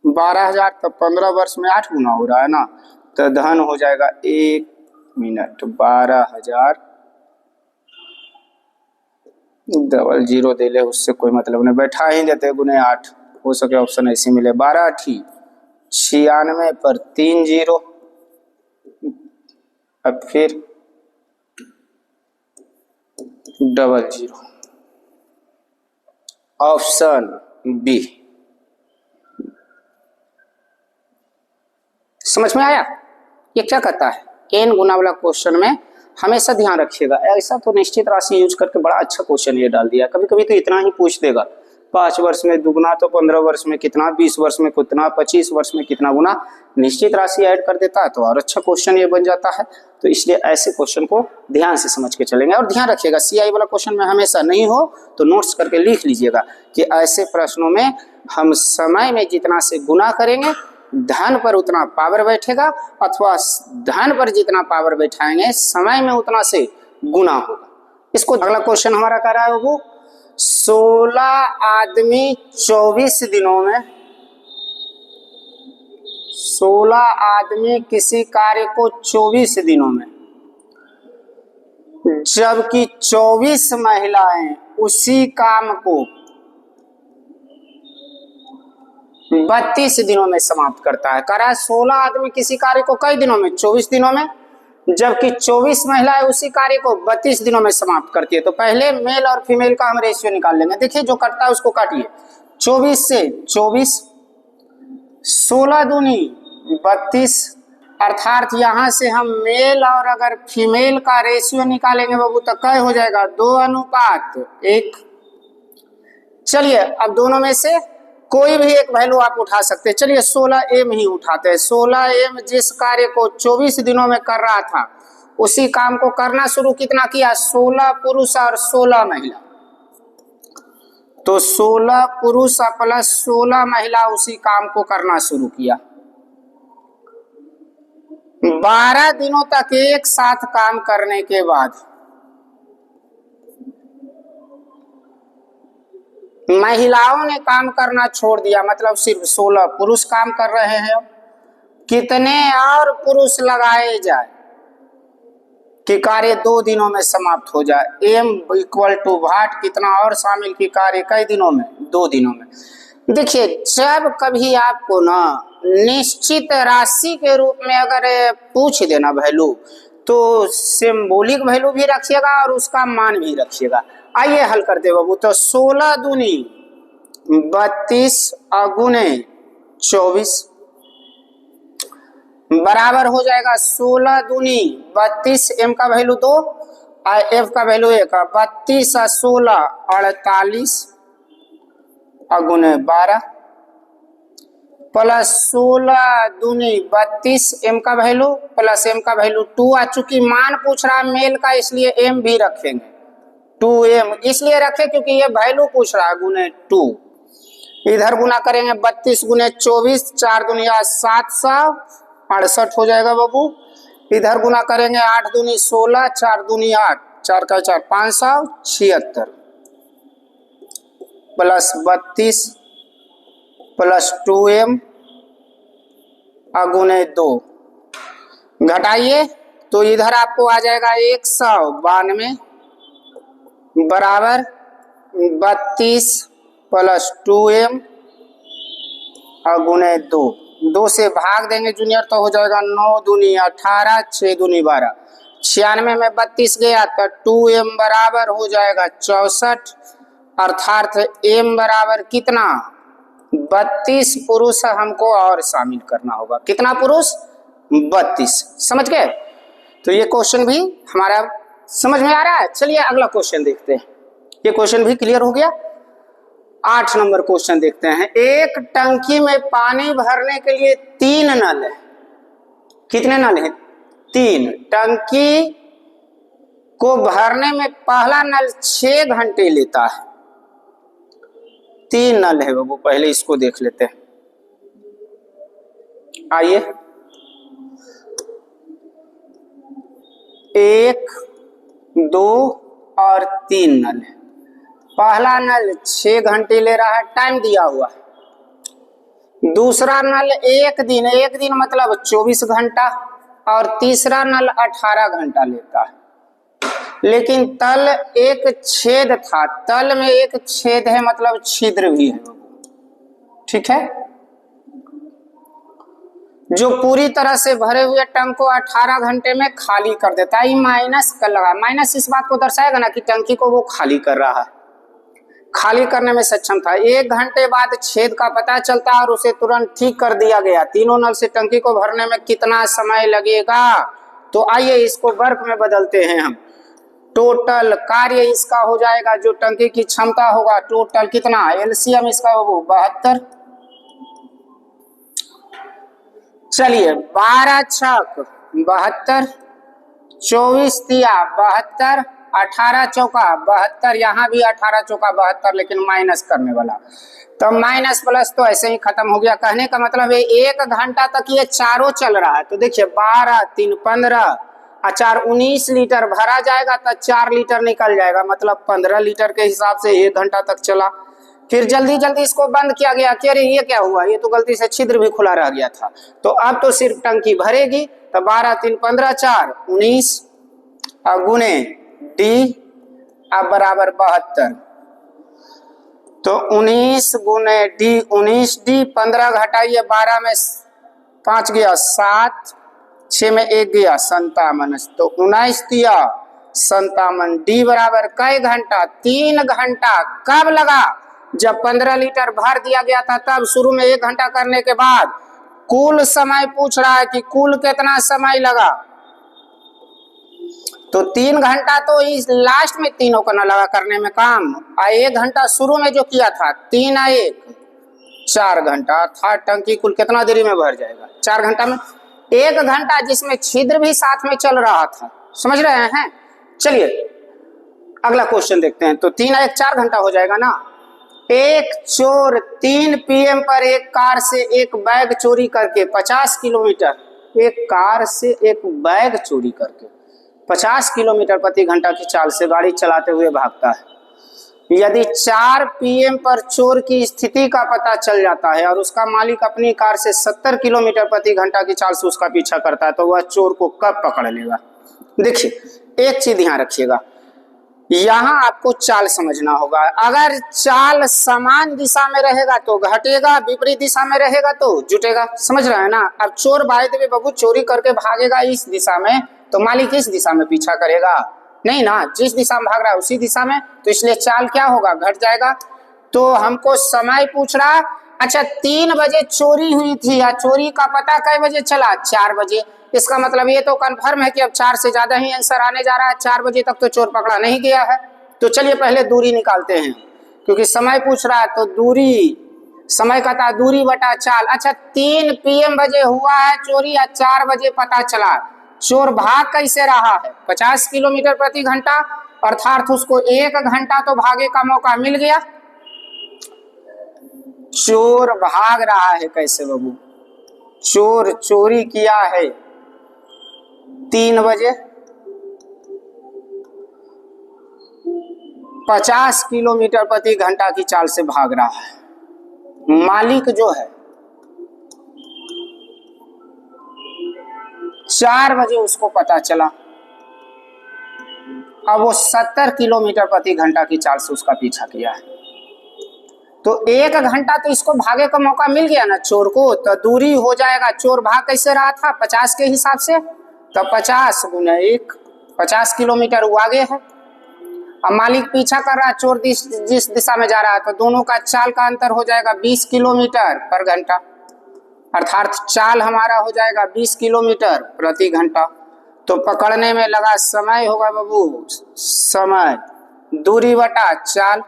12,000, तो 15 वर्ष में 8 गुना हो रहा है ना, तो धन हो जाएगा 1 मिनट 12,000, डबल जीरो दे ले उससे कोई मतलब नहीं, बैठा ही देते गुने 8, हो सके ऑप्शन ऐसे मिले। 12 × 96 पर 3 जीरो, अब फिर डबल जीरो, ऑप्शन बी। समझ में आया ये क्या कहता है? n गुना वाला क्वेश्चन में हमेशा ध्यान रखिएगा, ऐसा तो निश्चित राशि यूज करके बड़ा अच्छा क्वेश्चन ये डाल दिया। कभी कभी तो इतना ही पूछ देगा, 5 वर्ष में दुगना तो 15 वर्ष में कितना, 20 वर्ष में कितना, 25 वर्ष में कितना गुना, निश्चित राशि ऐड कर देता है तो और अच्छा क्वेश्चन ये बन जाता है। तो इसलिए ऐसे क्वेश्चन को ध्यान से समझ के चलेंगे। और ध्यान रखिएगा CI वाला क्वेश्चन में हमेशा नहीं हो तो नोट्स करके लिख लीजिएगा कि ऐसे प्रश्नों में हम समय में जितना से गुना करेंगे धन पर उतना पावर बैठेगा, अथवा धन पर जितना पावर बैठाएंगे समय में उतना से गुना होगा। इसको अगला क्वेश्चन हमारा कर रहा है वो 16 आदमी 24 दिनों में, 16 आदमी किसी कार्य को 24 दिनों में, जबकि 24 महिलाएं उसी काम को 32 दिनों में समाप्त करता है। करा 16 आदमी किसी कार्य को कई दिनों में 24 दिनों में, जबकि 24 महिलाएं उसी कार्य को 32 दिनों में समाप्त करती है। तो पहले मेल और फीमेल का हम रेशियो निकाल लेंगे। देखिए जो कटता है उसको काटिए, 24 से 24, 16 दूनी 32, अर्थात यहां से हम मेल और अगर फीमेल का रेशियो निकालेंगे बाबू तो क्या हो जाएगा 2:1। चलिए अब दोनों में से कोई भी एक वैल्यू आप उठा सकते हैं। चलिए 16m ही उठाते हैं। 16m जिस कार्य को 24 दिनों में कर रहा था उसी काम को करना शुरू कितना किया 16 पुरुष और 16 महिला। तो 16 पुरुष प्लस 16 महिला उसी काम को करना शुरू किया। 12 दिनों तक एक साथ काम करने के बाद महिलाओं ने काम करना छोड़ दिया, मतलब सिर्फ 16 पुरुष काम कर रहे हैं। कितने और पुरुष लगाए जाए कि कार्य 2 दिनों में समाप्त हो जाए। m = भाट कितना और शामिल की कार्य कई दिनों में 2 दिनों में। देखिए जब कभी आपको ना निश्चित राशि के रूप में अगर पूछ देना वैल्यू तो सिंबॉलिक वैल्यू भी रखिएगा और उसका मान भी रखिएगा। आइए हल करते बाबू। तो 16 दूनी 32 गुने 24 बराबर हो जाएगा 16 दूनी 32, m का वैल्यू 2 और f का वैल्यू 1, 32 और 16 48 गुने 12 प्लस 16 दूनी 32, m का वैल्यू प्लस m का वैल्यू 2। आ चूंकि मान पूछ रहा है मेल का इसलिए m भी रखेंगे, 2m इसलिए रखे क्योंकि ये वैल्यू पूछ रहा है गुने 2। इधर गुना करेंगे 32 गुने 24, 4 दुनिया 768 हो जाएगा बाबू। इधर गुना करेंगे 8 दूनी 16, 4 दूनी 8, 4 का 4 576 प्लस 32 प्लस 2m गुने 2 घटाइए तो इधर आपको आ जाएगा 192 बराबर 32 प्लस 2m गुने 2 से भाग देंगे जूनियर तो हो जाएगा 9 दूनी 18, 6 दूनी 12, 96 में 32 गया तो 2m बराबर हो जाएगा 64, अर्थात m बराबर कितना 32 पुरुष हमको और शामिल करना होगा। कितना पुरुष 32। समझ गए? तो ये क्वेश्चन भी हमारा समझ में आ रहा है। चलिए अगला क्वेश्चन देखते हैं। ये क्वेश्चन भी क्लियर हो गया। 8 नंबर क्वेश्चन देखते हैं। एक टंकी में पानी भरने के लिए 3 नल है। कितने नल है 3। टंकी को भरने में पहला नल 6 घंटे लेता है। 3 नल है वो, पहले इसको देख लेते हैं। आइए 1, 2 और 3 नल है। पहला नल 6 घंटे ले रहा है, टाइम दिया हुआ है। दूसरा नल 1 दिन, 1 दिन मतलब 24 घंटा, और तीसरा नल 18 घंटा लेता है। लेकिन तल एक छेद था, तल में एक छेद है मतलब छिद्र भी है, ठीक है। जो पूरी तरह से भरे हुए टंक को 18 घंटे में खाली कर देता है। माइनस कर लगा, माइनस इस बात को दर्शाएगा ना कि टंकी को वो खाली कर रहा है, खाली करने में सक्षम था। 1 घंटे बाद छेद का पता चलता है और उसे तुरंत ठीक कर दिया गया। तीनों नल से टंकी को भरने में कितना समय लगेगा? तो आइए इसको वर्ग में बदलते हैं हम। टोटल कार्य इसका हो जाएगा, जो टंकी की क्षमता होगा, टोटल कितना, एलसीएम इसका वो 72। चलिए 12 छक 72, 24 तिया 72, 18 चौका 72, यहाँ भी 18 चौका 72, लेकिन माइनस करने वाला, तो माइनस प्लस तो ऐसे ही खत्म हो गया। कहने का मतलब है 1 घंटा तक ये चारों चल रहा है। तो देखिए 12, 3, 15 और 4, 19 लीटर भरा जाएगा तो 4 लीटर निकल जाएगा, मतलब 15 लीटर के हिसाब से 1 घंटा तक चला। फिर जल्दी जल्दी इसको बंद किया गया कि अरे ये क्या हुआ, ये तो गलती से छिद्र भी खुला रह गया था। तो अब तो सिर्फ टंकी भरेगी। तो 12, 3, 15, 4, 19 और गुने डी अब बराबर 72। तो 19 गुने डी, 19 डी, 15 घटाइए 12 में 5 गया 7, 6 में 1 गया 57, तो 19 दिया 57। डी बराबर कई घंटा? 3 घंटा। कब लगा? जब 15 लीटर भर दिया गया था तब, शुरू में 1 घंटा करने के बाद। कुल समय पूछ रहा है कि कुल कितना समय लगा, तो 3 घंटा तो इस लास्ट में तीनों को न लगा करने में काम, और 1 घंटा शुरू में जो किया था, 3 और 1 4 घंटा, अर्थात टंकी कुल कितना देरी में भर जाएगा? 4 घंटा में। 1 घंटा जिसमें छिद्र भी साथ में चल रहा था, समझ रहे हैं। चलिए अगला क्वेश्चन देखते हैं। तो 3 और 1 4 घंटा हो जाएगा ना। एक चोर 3 PM पर एक कार से एक बैग चोरी करके 50 किलोमीटर, एक कार से एक बैग चोरी करके 50 किलोमीटर प्रति घंटा की चाल से गाड़ी चलाते हुए भागता है। यदि 4 PM पर चोर की स्थिति का पता चल जाता है और उसका मालिक अपनी कार से 70 किलोमीटर प्रति घंटा की चाल से उसका पीछा करता है, तो वह चोर को कब पकड़ लेगा? देखिए एक चीज ध्यान रखिएगा, यहां आपको चाल समझना होगा। अगर चाल समान दिशा में रहेगा तो घटेगा, विपरीत दिशा में रहेगा तो जुटेगा, समझ रहे हैं ना। अब चोर बाय द वे बाबू चोरी करके भागेगा इस दिशा में, तो मालिक इस दिशा में पीछा करेगा नहीं ना, जिस दिशा में भाग रहा है उसी दिशा में, तो इसलिए चाल क्या होगा? घट जाएगा। तो हमको समय पूछ रहा, अच्छा 3 बजे चोरी हुई थी या चोरी का पता कै बजे चला? 4 बजे। इसका मतलब ये तो कन्फर्म है कि अब 4 से ज्यादा ही आंसर आने जा रहा है, 4 बजे तक तो चोर पकड़ा नहीं गया है। तो चलिए पहले दूरी निकालते हैं, क्योंकि समय पूछ रहा है तो दूरी, समय का था दूरी बटा चाल। अच्छा 3 PM बजे हुआ है चोरी या 4 बजे पता चला? चोर भाग कैसे रहा है? 50 किलोमीटर प्रति घंटा, अर्थात उसको 1 घंटा तो भागे का मौका मिल गया। चोर भाग रहा है कैसे बाबू? चोर चोरी किया है 3 बजे, 50 किलोमीटर प्रति घंटा की चाल से भाग रहा है। मालिक जो है 4 बजे उसको पता चला, अब वो 70 किलोमीटर प्रति घंटा की चाल से उसका पीछा किया है। तो 1 घंटा तो इसको भागे का मौका मिल गया ना चोर को, तो दूरी हो जाएगा। चोर भाग कैसे रहा था? 50 के हिसाब से, तो 50 गुना 1, 50 किलोमीटर वो आगे है। अब मालिक पीछा कर रहा है, चोर जिस दिशा में जा रहा है, तो दोनों का चाल का अंतर हो जाएगा 20 किलोमीटर पर घंटा, अर्थात चाल हमारा हो जाएगा 20 किलोमीटर प्रति घंटा। तो पकड़ने में लगा समय होगा बाबू, समय दूरी बटा चाल,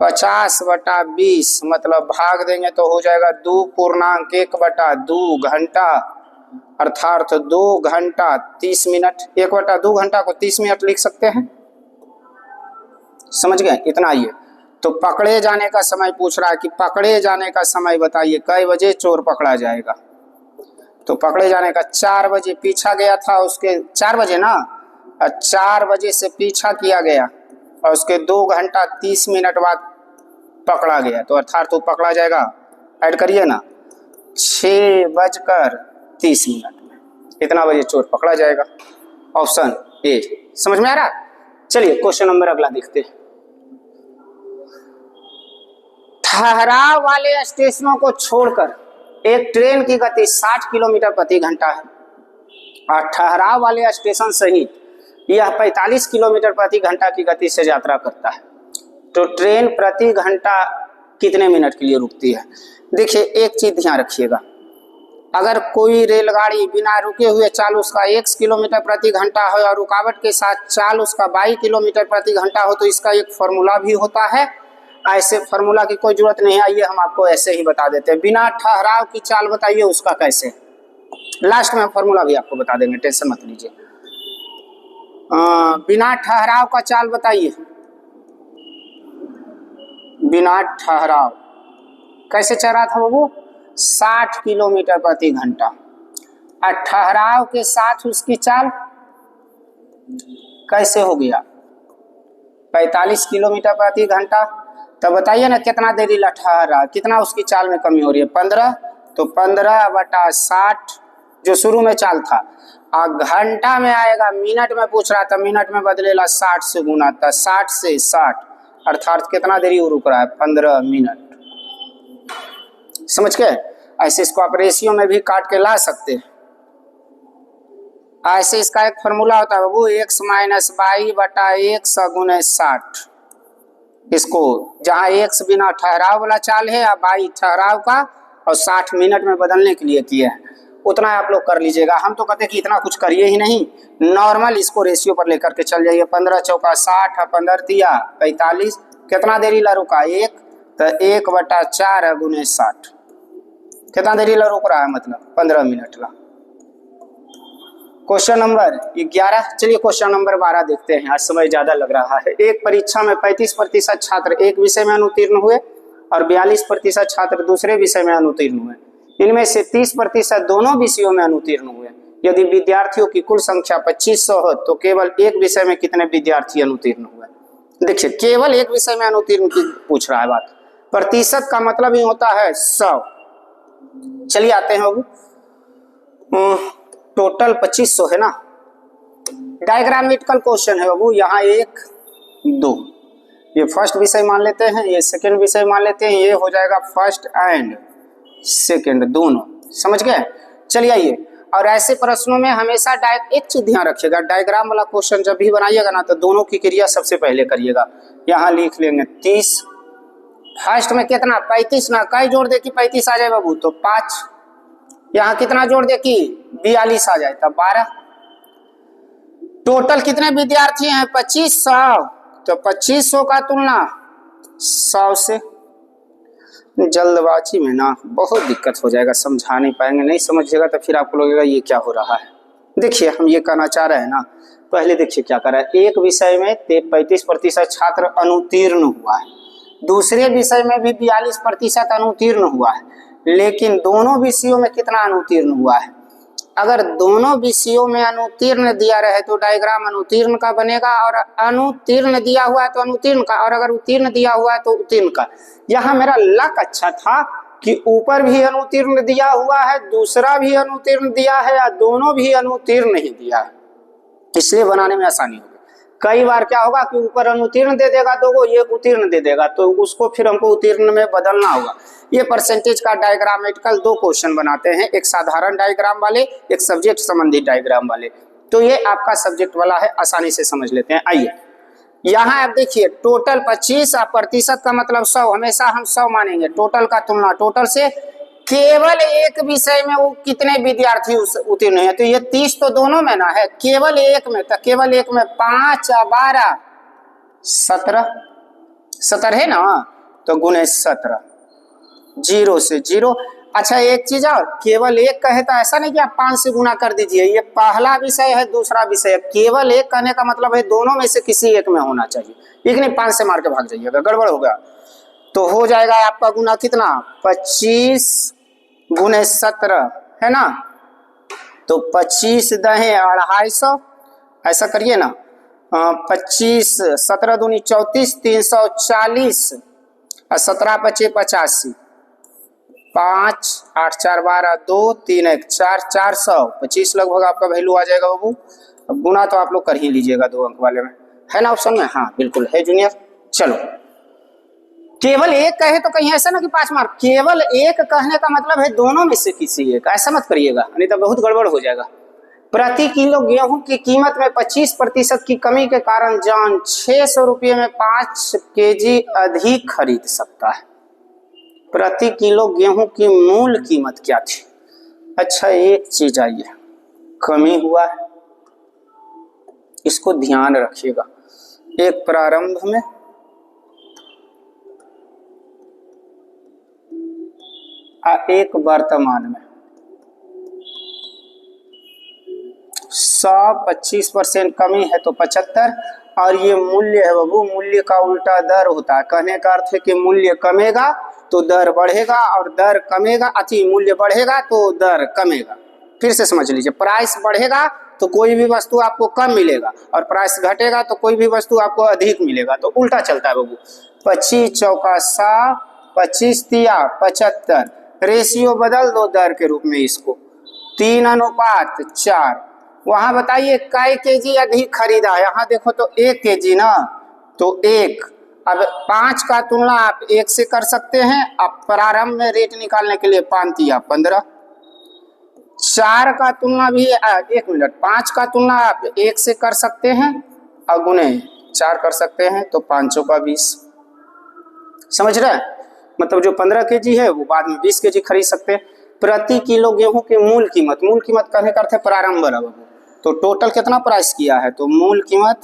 50 बटा 20 मतलब भाग देंगे तो हो जाएगा 2.1 बटा 2 घंटा, अर्थात 2 घंटा 30 मिनट। 1 बटा 2 घंटा को 30 मिनट लिख सकते हैं, समझ गए? इतना ही है। तो पकड़े जाने का समय पूछ रहा है कि पकड़े जाने का समय बताइए, कई बजे चोर पकड़ा जाएगा? तो पकड़े जाने का 4 बजे पीछा गया था उसके, 4 बजे ना, 4 बजे से पीछा किया गया और उसके 2 घंटा 30 मिनट बाद पकड़ा गया, तो अर्थात तो पकड़ा जाएगा, ऐड करिए ना, 6:30 में इतना बजे चोर पकड़ा जाएगा। Option A. समझ में आ रहा? चलिए क्वेश्चन नंबर अगला देखते हैं। ठहराव वाले स्टेशनों को छोड़कर एक ट्रेन की गति 60 किलोमीटर प्रति घंटा है और ठहराव वाले स्टेशन सहित यह 45 किलोमीटर प्रति घंटा की गति से यात्रा करता है, तो ट्रेन प्रति घंटा कितने मिनट के लिए रुकती है? देखिए एक चीज ध्यान रखिएगा, अगर कोई रेलगाड़ी बिना रुके हुए चाल उसका 1 किलोमीटर प्रति घंटा हो और रुकावट के साथ चाल उसका 22 किलोमीटर प्रति घंटा हो, तो इसका एक फॉर्मूला भी होता है। ऐसे फॉर्मूला की कोई जरूरत नहीं है, आइए हम आपको ऐसे ही बता देते हैं। बिना ठहराव की चाल बताइए उसका कैसे, लास्ट में फॉर्मूला भी आपको बता देंगे, टेंशन मत लीजिए। बिना ठहराव का चाल बताइए, बिना ठहराव कैसे चल रहा था बाबू? 60 किलोमीटर प्रति घंटा। और ठहराव के साथ उसकी चाल कैसे हो गया? 45 किलोमीटर प्रति घंटा। तो बताइए ना कितना देरी ठहरा, कितना उसकी चाल में कमी हो रही है? 15। तो 15/60 जो शुरू में चाल था, और घंटा में आएगा, मिनट में पूछ रहा था, मिनट में बदलेला 60 से गुना था, 60 से 60 अर्थात कितना देरी वो रुक रहा है? 15 मिनट। समझ के? ऐसे इसको आप रेशियो में भी काट के ला सकते हैं। ऐसे इसका एक फॉर्मूला होता है बाबू, x - y/1 गुने 60। इसको जहाँ x बिना ठहराव वाला चाल है या y ठहराव का और 60 मिनट में बदलने के लिए किए हैं, उतना आप लोग कर लीजिएगा। हम तो कहते हैं कि इतना कुछ करिए ही नहीं, नॉर्मल इसको रेशियो पर लेकर के चल जाइए। 15 चौका 60, 15 तिया 45, कितना देरी ला रुका? 1, तो 1/4 गुने 60, कितना देरी ला रुक रहा है? मतलब 15 मिनट ला। Question number 11। चलिए क्वेश्चन नंबर 12 देखते हैं, आज समय ज्यादा लग रहा है। एक परीक्षा में 35% छात्र एक विषय में अनुत्तीर्ण हुए और 42% छात्र दूसरे विषय में अनुत्तीर्ण हुए। इनमें से 30% दोनों विषयों में अनुत्तीर्ण हुए। यदि विद्यार्थियों की कुल संख्या 2500 हो तो केवल एक विषय में कितने विद्यार्थी अनुत्तीर्ण हुए? देखिए केवल एक विषय में अनुत्तीर्ण की पूछ रहा है बात, प्रतिशत का मतलब ही होता है 100। चलिए आते हैं बाबू, टोटल 2500 है ना। डायग्रामेटिकल क्वेश्चन है बाबू, यहाँ 1 2, ये फर्स्ट विषय मान लेते हैं, ये सेकंड विषय मान लेते हैं, ये हो जाएगा फर्स्ट एंड सेकंड दोनों। समझ गए? चलिए आइए, और ऐसे प्रश्नों में हमेशा एक चीज ध्यान रखिएगा, डायग्राम वाला क्वेश्चन जब भी बनाइएगा ना तो दोनों की क्रिया सबसे पहले करिएगा। यहाँ लिख लेंगे 30, फर्स्ट में कितना? 35 ना, कई जोड़ दे कि 35 आ जाए बाबू? तो 5। यहाँ कितना जोड़ दे कि 42 आ जाए, तब 12। टोटल कितने विद्यार्थी हैं? 2500। तो 2500 का तुलना 100 से। जल्दबाजी में ना बहुत दिक्कत हो जाएगा, समझा नहीं पाएंगे, नहीं समझिएगा तो फिर आपको लगेगा ये क्या हो रहा है। देखिए हम ये कहना चाह रहे हैं ना, पहले देखिए क्या कर रहा है। एक विषय में 35% छात्र अनुत्तीर्ण हुआ है, दूसरे विषय में भी 42% अनुत्तीर्ण हुआ है, लेकिन दोनों विषयों में कितना अनुत्तीर्ण हुआ है? अगर दोनों विषयों में अनुत्तीर्ण दिया रहे तो डायग्राम अनुत्तीर्ण का बनेगा, और अनुत्तीर्ण दिया हुआ है तो अनुत्तीर्ण का, और अगर उत्तीर्ण दिया हुआ है तो उत्तीर्ण का। यहाँ मेरा लक अच्छा था कि ऊपर भी अनुत्तीर्ण दिया हुआ है, दूसरा भी अनुत्तीर्ण दिया है, या दोनों भी अनुत्तीर्ण नहीं दिया है, इसलिए बनाने में आसानी होगी। कई बार क्या होगा कि ऊपर अनुत्तीर्ण दे देगा दो, ये उत्तीर्ण दे देगा, तो उसको फिर हमको उत्तीर्ण में बदलना होगा। ये परसेंटेज का डायग्रामेटिकल 2 क्वेश्चन बनाते हैं, एक साधारण डायग्राम वाले, एक सब्जेक्ट संबंधित डायग्राम वाले। तो ये आपका सब्जेक्ट वाला है, आसानी से समझ लेते हैं। आइए यहाँ आप देखिए, टोटल 25 और प्रतिशत का मतलब 100, हमेशा हम 100 मानेंगे। टोटल का तुलना टोटल से, केवल एक विषय में वो कितने विद्यार्थी उत्तीर्ण है? तो ये 30 तो दोनों में ना है, केवल एक में, तो केवल एक में 5 और 12 17 है ना, तो गुने 17, 0 से 0। अच्छा एक चीज और, केवल एक कहे तो ऐसा नहीं कि आप 5 से गुना कर दीजिए, ये पहला विषय है दूसरा विषय है, केवल एक कहने का मतलब है दोनों में से किसी एक में होना चाहिए, एक नहीं 5 से मार के भाग जाइएगा, गड़बड़ होगा। तो हो जाएगा आपका गुना कितना? 25 गुने 17 है ना, तो 25 दहे 250, ऐसा करिए ना, 25 17 दूनी 34, 340 और 17 पचे 85, 5 8 4 12 2 3 1 4 425 लगभग आपका वैल्यू आ जाएगा बाबू। अब गुना तो आप लोग कर ही लीजिएगा 2 अंक वाले में, है ना ऑप्शन में? हाँ बिल्कुल है जूनियर। चलो, केवल एक कहे तो कहीं ऐसा ना कि 5 मार्क, केवल एक कहने का मतलब है दोनों में से किसी एक, ऐसा मत करिएगा नहीं तो बहुत गड़बड़ हो जाएगा। प्रति किलो गेहूं की कीमत में 25% की कमी के कारण जॉन 600 रुपये में 5 केजी अधिक खरीद सकता है। प्रति किलो गेहूं की मूल कीमत क्या थी? अच्छा एक चीज आइए, कमी हुआ है, इसको ध्यान रखिएगा। एक प्रारंभ में और एक वर्तमान में 125% कमी है तो 75, और ये मूल्य है बाबू, मूल्य का उल्टा दर होता है। कहने का अर्थ है कि मूल्य कमेगा तो दर बढ़ेगा और दर कमेगा, अति मूल्य बढ़ेगा तो दर कमेगा। फिर से समझ लीजिए, प्राइस बढ़ेगा तो कोई भी वस्तु आपको कम मिलेगा और प्राइस घटेगा तो कोई भी वस्तु आपको अधिक मिलेगा, तो उल्टा चलता है बाबू। 25 चौका 100, 25 तिया 75, रेशियो बदल दो दर के रूप में इसको, 3:4। वहां बताइए कै केजी अधिक खरीदा, यहाँ देखो तो 1 केजी ना, तो 1। अब 5 का तुलना आप 1 से कर सकते हैं, अब प्रारंभ में रेट निकालने के लिए 5 तिया 15। 4 का तुलना भी 1 मिनट, 5 का तुलना आप 1 से कर सकते हैं और गुने 4 कर सकते हैं, तो 5 चौका 20। समझ रहे हैं? मतलब जो 15 केजी है वो बाद में 20 केजी खरीद सकते हैं। प्रति किलो गेहूं की मूल कीमत, मूल कीमत कहने का अर्थ है प्रारंभ वाला, तो टोटल कितना प्राइस किया है, तो मूल कीमत।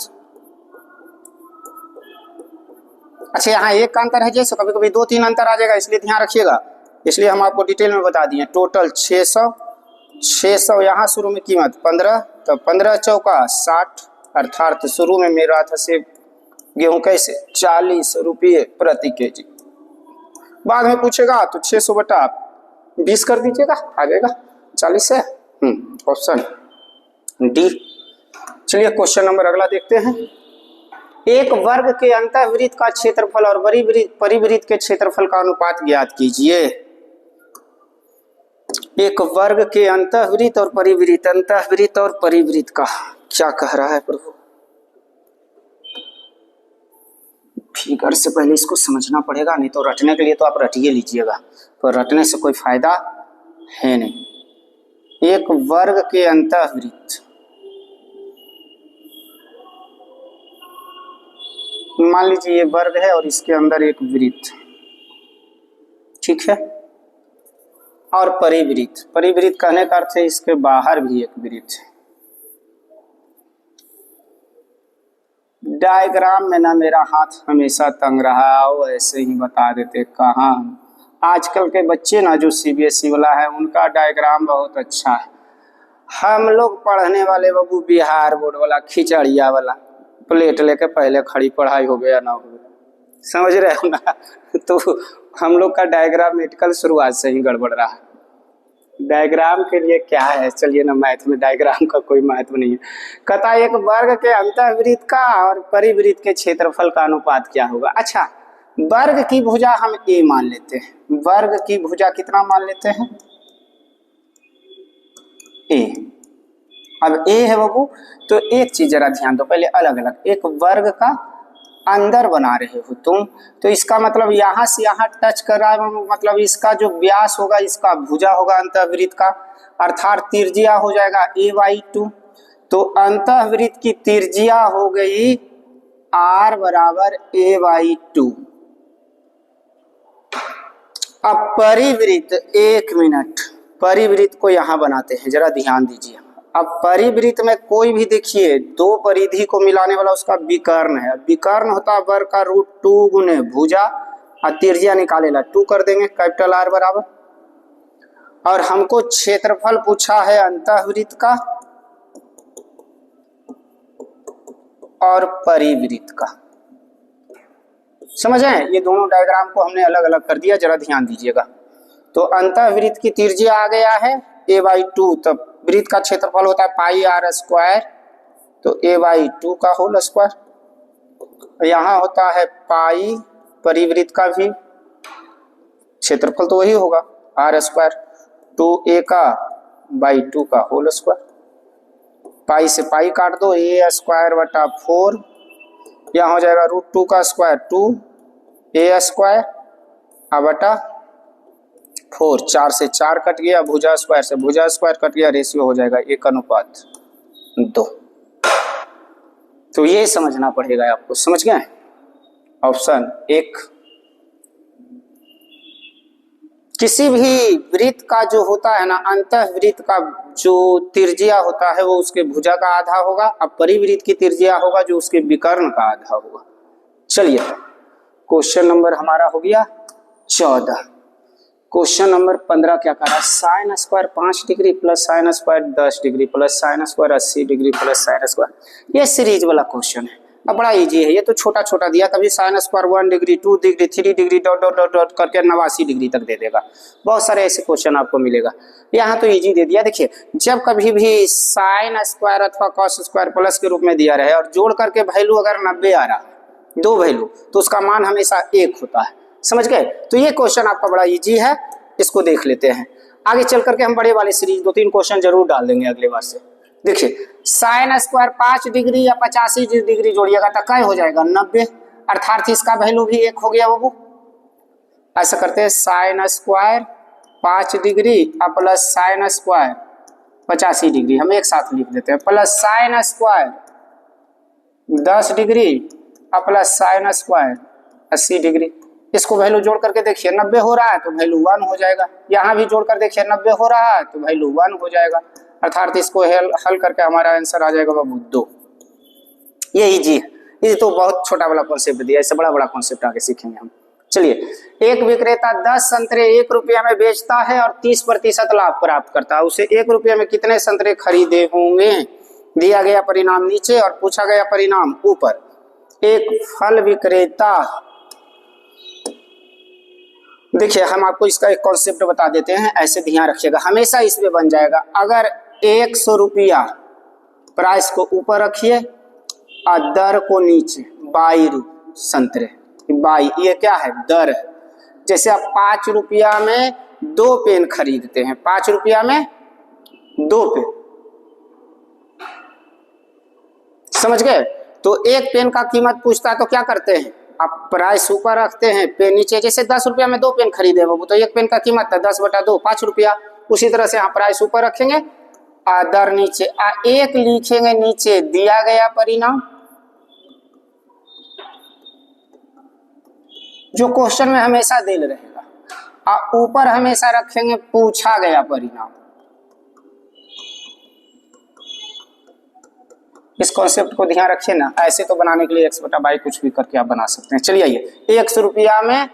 अच्छा यहाँ एक का अंतर है, जैसे कभी कभी 2-3 अंतर आ जाएगा, इसलिए ध्यान रखिएगा, इसलिए हम आपको डिटेल में बता दिए। टोटल 600 यहाँ शुरू में कीमत 15, तो 15 चौका 60, अर्थात शुरू में मेरा था से गेहूं कैसे 40 रुपये प्रति केजी। बाद में पूछेगा तो 600 बटा 20 कर दीजिएगा, आ जाएगा 40 से। Option D. चलिए क्वेश्चन नंबर अगला देखते हैं। एक वर्ग के अंतःवृत्त का क्षेत्रफल और परिवृत्त के क्षेत्रफल का अनुपात ज्ञात कीजिए। एक वर्ग के अंतःवृत्त और परिवृत्त का क्या कह रहा है प्रभु? फिगर से पहले इसको समझना पड़ेगा, नहीं तो रटने के लिए तो आप रटिए लीजिएगा, पर रटने से कोई फायदा है नहीं। एक वर्ग के अंतःवृत्त, मान लीजिए ये वर्ग है और इसके अंदर एक वृत्त, ठीक है, और परिवृत्त कहने का अर्थ है इसके बाहर भी एक वृत्त है। डायग्राम में ना मेरा हाथ हमेशा तंग रहा, वो ऐसे ही बता देते कहाँ। आजकल के बच्चे ना जो CBSE वाला है उनका डायग्राम बहुत अच्छा है। हम लोग पढ़ने वाले बाबू बिहार बोर्ड वाला खिचड़िया वाला, प्लेट लेके पहले खड़ी पढ़ाई हो गया ना हो गया, समझ रहे हो ना। तो हम लोग का डायग्राम मेडिकल शुरुआत से ही गड़बड़ रहा है। डायग्राम के लिए क्या है, चलिए ना, मैथ में डायग्राम का कोई महत्व नहीं है। कहता एक वर्ग के अंतःवृत्त का और परिवृत्त के क्षेत्रफल का अनुपात क्या होगा। अच्छा, वर्ग की भुजा हम a मान लेते हैं, वर्ग की भुजा कितना मान लेते हैं, a। अब a है बाबू, तो एक चीज जरा ध्यान दो, पहले अलग अलग, एक वर्ग का अंदर बना रहे हो तुम, तो इसका मतलब यहाँ से यहाँ टच कर रहा है, मतलब इसका जो व्यास होगा इसका भुजा होगा अंतःवृत्त का, अर्थात त्रिज्या हो जाएगा a/2। तो अंतःवृत्त की त्रिज्या हो गई r बराबर a/2। अब परिवृत्त, एक मिनट, परिवृत्त को यहाँ बनाते हैं, जरा ध्यान दीजिए। अब परिवृत्त में कोई भी देखिए दो परिधि को मिलाने वाला उसका विकर्ण है। विकर्ण होता है वर्ग का √2 गुने भुजा, और त्रिज्या निकालेला 2 कर देंगे, कैपिटल R बराबर। और हमको क्षेत्रफल पूछा है अंतःवृत्त का और परिवृत्त का। समझे? ये दोनों डायग्राम को हमने अलग अलग कर दिया, जरा ध्यान दीजिएगा। तो अंतःवृत्त की त्रिज्या आ गया है a/2, तब वृत्त का क्षेत्रफल होता है पाई आर स्क्वायर, तो ए बाई 2 का होल स्क्वायर। यहाँ होता है पाई परिवृत्त का भी क्षेत्रफल तो वही होगा आर स्क्वायर, 2a का बाई 2 का होल स्क्वायर। पाई से पाई काट दो, ए स्क्वायर बटा 4, यहाँ हो जाएगा √2 का स्क्वायर 2a स्क्वायर बटा 4, 4 से 4 कट गया, भुजा स्क्वायर से भुजा स्क्वायर कट गया, रेशियो हो जाएगा 1:2। तो ये समझना पड़ेगा आपको, समझ गए? ऑप्शन 1। किसी भी वृत्त का जो होता है ना, अंतःवृत्त का जो त्रिज्या होता है वो उसके भुजा का आधा होगा, अब परिवृत्त की त्रिज्या होगा जो उसके विकर्ण का आधा होगा। चलिए क्वेश्चन नंबर हमारा हो गया 14। क्वेश्चन नंबर 15 क्या करा, sine square 5 degree plus sine square 10 degree plus sine square 80 degree plus sine square. ये सीरीज वाला क्वेश्चन है, अब बड़ा इजी है, ये तो छोटा छोटा दिया, कभी sine square 1 degree 2 degree 3 degree dot dot dot dot करके 89 डिग्री तक दे देगा। बहुत सारे ऐसे क्वेश्चन आपको मिलेगा, यहाँ तो इजी दे दिया। देखिए जब कभी भी साइन स्क्वायर अथवा कॉस स्क्वायर प्लस के रूप में दिया रहे और जोड़ करके वैल्यू अगर 90 आ रहा है, दो वैल्यू, तो उसका मान हमेशा 1 होता है, समझ गए? तो ये क्वेश्चन आपका बड़ा इजी है, इसको देख लेते हैं। आगे चल करके हम बड़े वाले सीरीज 2-3 क्वेश्चन जरूर डाल देंगे अगले बार से। देखिए साइन स्क्वायर 5 डिग्री या 85 डिग्री जोड़िएगा तो क्या हो जाएगा 90, अर्थात इसका वैल्यू भी 1 हो गया बाबू। ऐसा करते हैं, sine square 5 degree plus sine square 85 degree, हम एक साथ लिख देते हैं, plus sine square 10 degree plus sine square 80 degree. इसको वैल्यू जोड़ करके देखिए 90 हो रहा है तो वैल्यू 1 हो जाएगा, यहाँ भी जोड़ कर देखिए 90 हो रहा है तो वैल्यू 1 हो जाएगा, अर्थात इसको हल करके हमारा आंसर आ जाएगा बाबू 2। ये इजी है, ये तो बहुत छोटा वाला कॉन्सेप्ट दिया, इससे बड़ा बड़ा कॉन्सेप्ट आगे सीखेंगे हम। चलिए, एक विक्रेता 10 संतरे 1 रुपया में बेचता है और 30% लाभ प्राप्त करता है, उसे 1 रुपया में कितने संतरे खरीदे होंगे? दिया गया परिणाम नीचे और पूछा गया परिणाम ऊपर। एक फल विक्रेता, देखिए हम आपको इसका एक कॉन्सेप्ट बता देते हैं, ऐसे ध्यान रखिएगा, हमेशा इसमें बन जाएगा। अगर 100 रुपया प्राइस को ऊपर रखिए और दर को नीचे, 22 संतरे, 22 ये क्या है? दर है। जैसे आप 5 रुपया में 2 पेन खरीदते हैं, 5 रुपया में 2 पेन, समझ गए? तो एक पेन का कीमत पूछता है तो क्या करते हैं, आप प्राइस ऊपर रखते हैं, पेन नीचे। जैसे 10 रुपया में 2 पेन खरीदे बाबू, तो एक पेन का कीमत है 10/2 5 रुपया, उसी तरह से यहाँ प्राइस ऊपर रखेंगे और दर नीचे, 1 लिखेंगे नीचे दिया गया परिणाम, जो क्वेश्चन में हमेशा दे रहेगा, और ऊपर हमेशा रखेंगे पूछा गया परिणाम। इस कॉन्सेप्ट को ध्यान रखिए ना, ऐसे तो बनाने के लिए x/y कुछ भी करके आप बना सकते हैं। चलिए आइए, 100 रुपया में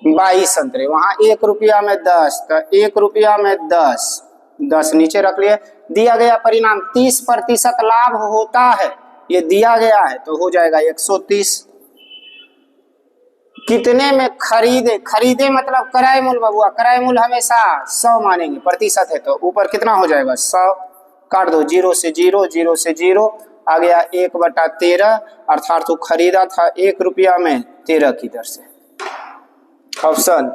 22 संतरे, वहां 1 रुपया में 10, तो 1 रुपया में 10 नीचे रख लिए। दिया गया परिणाम 30% लाभ होता है, ये दिया गया है तो हो जाएगा 130। कितने में खरीदे, खरीदे मतलब क्रय मूल्य बाबुआ, क्रय मूल्य हमेशा 100 मानेंगे, प्रतिशत है तो ऊपर कितना हो जाएगा 100, काट दो 0 से 0, 0 से 0 आ गया 1/13, अर्थात तो खरीदा था 1 रुपया में 13 की दर से, ऑप्शन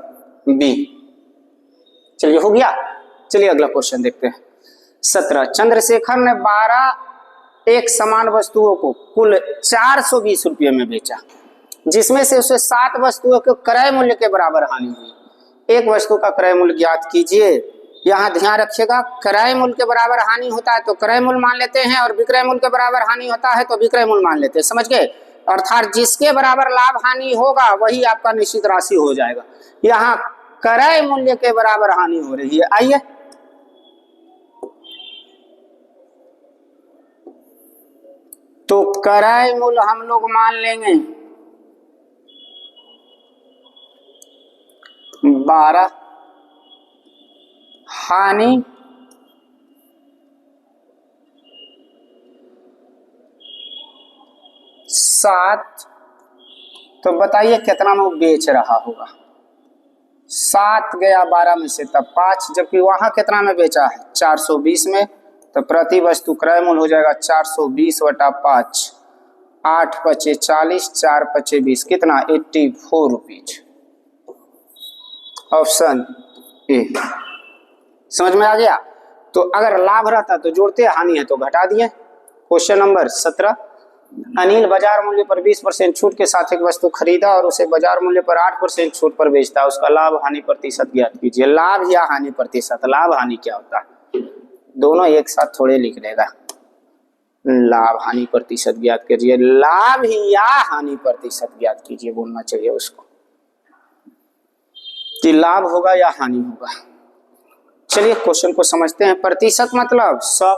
बी। चलिए हो गया। चलिए अगला क्वेश्चन देखते हैं। 17, चंद्रशेखर ने 12 एक समान वस्तुओं को कुल 420 रुपये में बेचा, जिसमें से उसे 7 वस्तुओं के क्रय मूल्य के बराबर हानि हुई। एक वस्तु का क्रय मूल्य ज्ञात कीजिए। यहाँ ध्यान रखिएगा, क्रय मूल्य के बराबर हानि होता है तो क्रय मूल्य मान लेते हैं, और विक्रय मूल्य के बराबर हानि होता है तो विक्रय मूल्य मान लेते हैं, समझ गए? अर्थात जिसके बराबर लाभ हानि होगा वही आपका निश्चित राशि हो जाएगा। यहाँ क्रय मूल्य के बराबर हानि हो रही है। आइए तो क्रय मूल्य हम लोग मान लेंगे 12, हानि 7, तो बताइए कितना में बेच रहा होगा। 7 गया 12 में से तब 5, जबकि वहां कितना में बेचा है 420 में, तो प्रति वस्तु क्रय मूल्य हो जाएगा 420 बटा 5, 8 पचे 40, 4 पचे 20, कितना 84 रुपीज। Option A. समझ में आ गया। तो अगर लाभ रहता तो जोड़ते, हानि है तो घटा दिए। क्वेश्चन नंबर 17, अनिल बाजार मूल्य पर 20% छूट के साथ एक वस्तु खरीदा और उसे बाजार मूल्य पर 8% छूट पर बेचता है, उसका लाभ हानि प्रतिशत ज्ञात कीजिए। लाभ या हानि प्रतिशत, लाभ हानि क्या होता है, दोनों एक साथ थोड़े लिख देगा। लाभ हानि प्रतिशत ज्ञात कीजिए, लाभ ही या हानि प्रतिशत ज्ञात कीजिए बोलना चाहिए उसको, कि लाभ होगा या हानि होगा। चलिए क्वेश्चन को समझते हैं। प्रतिशत मतलब 100।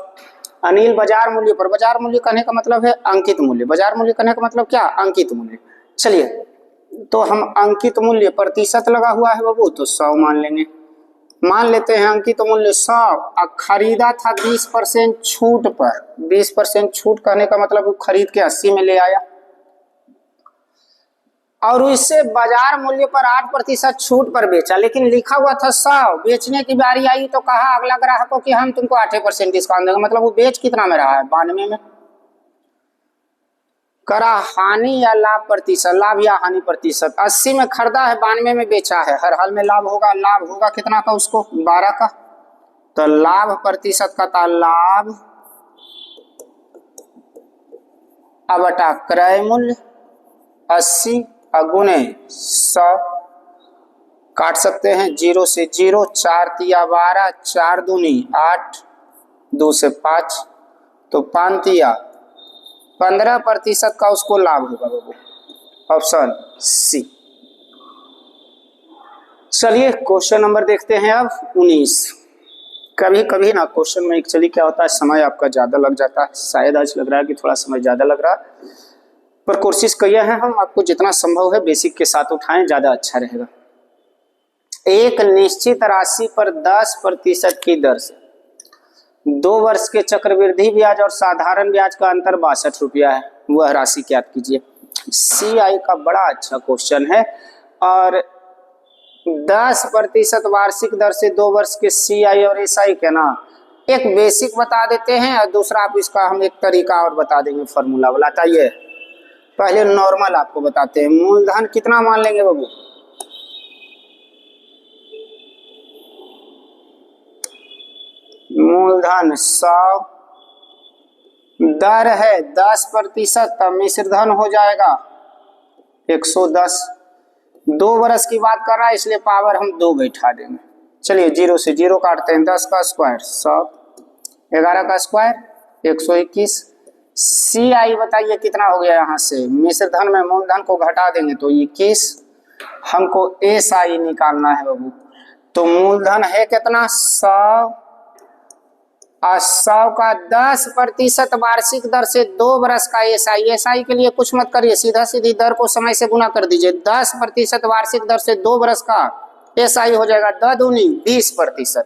अनिल बाजार मूल्य पर, बाजार मूल्य कहने का मतलब है अंकित मूल्य, बाजार मूल्य कहने का मतलब क्या, अंकित मूल्य। चलिए तो हम अंकित मूल्य प्रतिशत लगा हुआ है बाबू, तो 100 मान लेंगे। मान लेते हैं अंकित मूल्य 100, खरीदा था 20% छूट पर। 20% छूट कहने का मतलब वो खरीद के 80 में ले आया और उससे बाजार मूल्य पर 8% छूट पर बेचा, लेकिन लिखा हुआ था 100। बेचने की बारी आई तो कहा अगला ग्राहक को कि हम तुमको 8% डिस्काउंट देंगे, मतलब वो बेच कितना में रहा है 92 में। करा हानि या लाभ प्रतिशत, लाभ या हानि प्रतिशत। 80 में खरीदा है 92 में बेचा है, हर हाल में लाभ होगा। लाभ होगा कितना का उसको, 12 का। तो लाभ प्रतिशत का था लाभ बटा क्रय मूल्य 80 गुने 100, काट सकते हैं 0 से 0, 4 तिया 12, 4 दूनी 8, 2 से 5, तो 5 तिया 15% का उसको लाभ होगा बाबू। Option C. चलिए क्वेश्चन नंबर देखते हैं अब 19। कभी कभी ना क्वेश्चन में एक्चुअली क्या होता है, समय आपका ज्यादा लग जाता है। शायद आज लग रहा है कि थोड़ा समय ज्यादा लग रहा है, पर कोशिश किया है हम आपको जितना संभव है बेसिक के साथ उठाएं, ज्यादा अच्छा रहेगा। एक निश्चित राशि पर 10% की दर से 2 वर्ष के चक्रवृद्धि ब्याज और साधारण ब्याज का अंतर 62 रुपया है, वह राशि ज्ञात कीजिए। CI का बड़ा अच्छा क्वेश्चन है और 10% वार्षिक दर से 2 वर्ष के CI और SI के ना एक बेसिक बता देते हैं और दूसरा आप इसका हम एक तरीका और बता देंगे फॉर्मूला वाला। बताइए, पहले नॉर्मल आपको बताते हैं। मूलधन कितना मान लेंगे बाबू, मूलधन 100, दर है 10%, तब मिश्र धन हो जाएगा 110। 2 वर्ष की बात कर रहा है इसलिए पावर हम 2 बैठा देंगे। चलिए 0 से 0 काटते हैं, 10 का स्क्वायर 100, 11 का स्क्वायर 121। CI बताइए कितना हो गया, यहाँ से मिश्र धन में मूलधन को घटा देंगे तो 21। हमको SI निकालना है बाबू, तो मूलधन है कितना 100 और 100 का 10% वार्षिक दर से 2 वर्ष का SI के लिए कुछ मत करिए, सीधा सीधी दर को समय से गुना कर दीजिए। 10% वार्षिक दर से 2 वर्ष का SI हो जाएगा 10 दूनी 20%,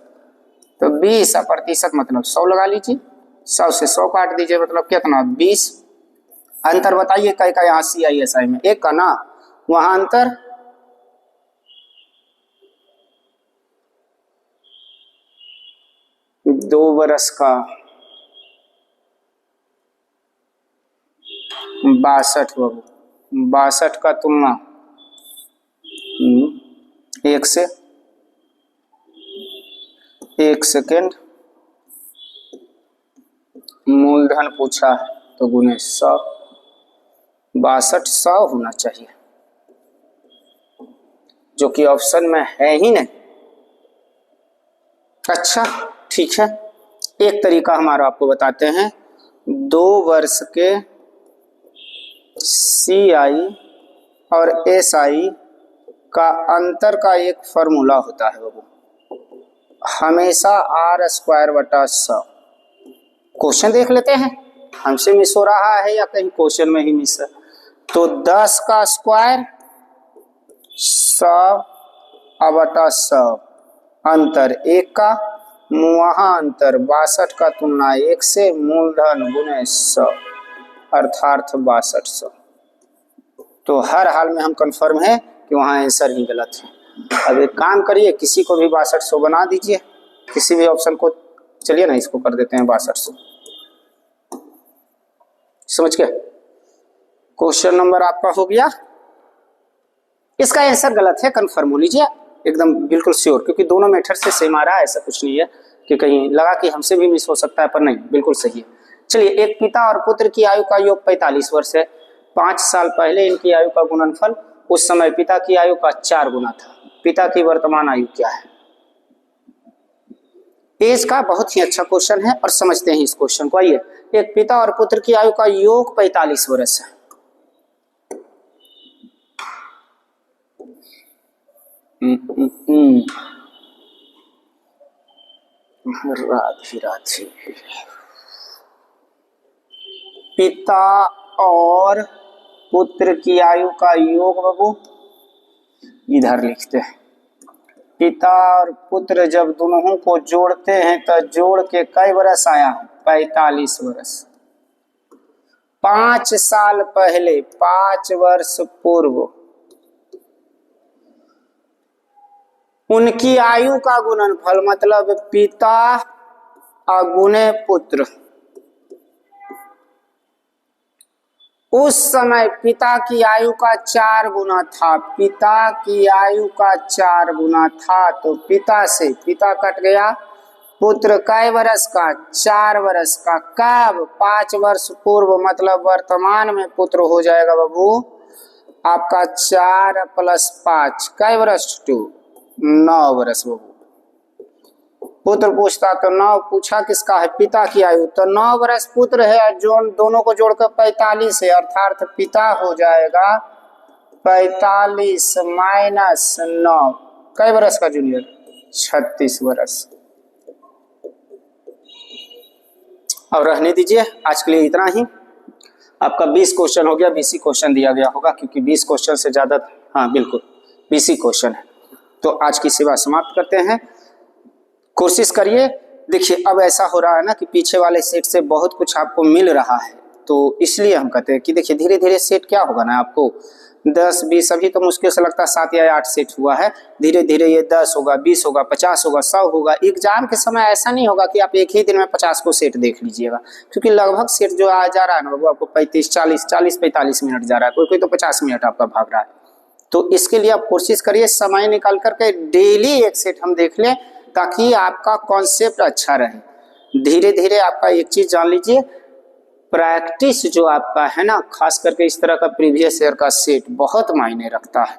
तो 20% मतलब 100 लगा लीजिए। 100 से 100 काट दीजिए, मतलब कितना 20। अंतर बताइए कई का यहाँ CI SI में, एक का ना, वहां अंतर 2 वर्ष का 62 बाबू, 62 का तुलना 1 से 1 सेकेंड, मूलधन पूछा है तो गुने 100, 62 100 होना चाहिए, जो कि ऑप्शन में है ही नहीं। अच्छा ठीक है, एक तरीका हमारा आपको बताते हैं। 2 वर्ष के CI और SI का अंतर का एक फॉर्मूला होता है बाबू, हमेशा R² बटा 100। क्वेश्चन देख लेते हैं हमसे मिस हो रहा है या कहीं क्वेश्चन में ही मिस है। तो 10 का स्क्वायर 100 बटा 100, अंतर 1 का, वहां अंतर 62 का तुलना 1 से, मूलधन गुने 100 अर्थात 6200। तो हर हाल में हम कंफर्म है कि वहां आंसर ही गलत है। अब एक काम करिए, किसी को भी 6200 बना दीजिए, किसी भी ऑप्शन को। चलिए ना, इसको कर देते हैं 6200। समझ गए? क्वेश्चन नंबर आपका हो गया। इसका आंसर गलत है, कंफर्म हो लीजिए एकदम बिल्कुल श्योर, क्योंकि दोनों मेथड से सेम आ रहा है। ऐसा कुछ नहीं है कि कहीं लगा कि हमसे भी मिस हो सकता है, पर नहीं, बिल्कुल सही है। चलिए, एक पिता और पुत्र की आयु का योग 45 वर्ष है। 5 साल पहले इनकी आयु का गुणनफल उस समय पिता की आयु का 4 गुना था। पिता की वर्तमान आयु क्या है? एज का बहुत ही अच्छा क्वेश्चन है और समझते हैं इस क्वेश्चन को। आइए, एक पिता और पुत्र की आयु का योग 45 वर्ष है। राधे राधे। पिता और पुत्र की आयु का योग बाबू इधर लिखते हैं। पिता और पुत्र जब दोनों को जोड़ते हैं तो जोड़ के कई वर्ष आया? 45 वर्ष। 5 साल पहले, 5 वर्ष पूर्व उनकी आयु का गुणनफल, मतलब पिता गुणे पुत्र। उस समय पिता की आयु का 4 गुना था। पिता की आयु का 4 गुना था, तो पिता से पिता कट गया, पुत्र कै वर्ष का? 4 वर्ष का। कब? 5 वर्ष पूर्व, मतलब वर्तमान में पुत्र हो जाएगा बाबू आपका 4 + 5 कै वर्ष? 2, 9 वर्ष बाबू। पुत्र पूछता तो 9 पूछा किसका है? पिता की आयु, तो 9 वर्ष पुत्र है, जो दोनों को जोड़कर 45 है, अर्थात पिता हो जाएगा 45 - 9 कै वर्ष का जूनियर? 36 वर्ष। अब रहने दीजिए, आज के लिए इतना ही। आपका 20 क्वेश्चन हो गया, 20 क्वेश्चन दिया गया होगा, क्योंकि 20 क्वेश्चन से ज्यादा, हाँ बिल्कुल 20 क्वेश्चन है। तो आज की सेवा समाप्त करते हैं। कोशिश करिए। देखिए, अब ऐसा हो रहा है ना कि पीछे वाले सेट से बहुत कुछ आपको मिल रहा है, तो इसलिए हम कहते हैं कि देखिए धीरे धीरे सेट क्या होगा ना, आपको 10, 20, अभी तो मुश्किल से लगता है 7 या 8 सेट हुआ है। धीरे धीरे ये 10 होगा, 20 होगा, 50 होगा, 100 होगा। एग्जाम के समय ऐसा नहीं होगा कि आप एक ही दिन में 50 को सेट देख लीजिएगा, क्योंकि लगभग सेट जो आ जा रहा है ना वो आपको 35, 40, 45 मिनट जा रहा है, कोई कोई तो 50 मिनट आपका भाग रहा है। तो इसके लिए आप कोशिश करिए समय निकाल करके डेली एक सेट हम देख लें, ताकि आपका कॉन्सेप्ट अच्छा रहे। धीरे धीरे आपका एक चीज जान लीजिए, प्रैक्टिस जो आपका है ना, खास करके इस तरह का प्रीवियस ईयर का सेट बहुत मायने रखता है।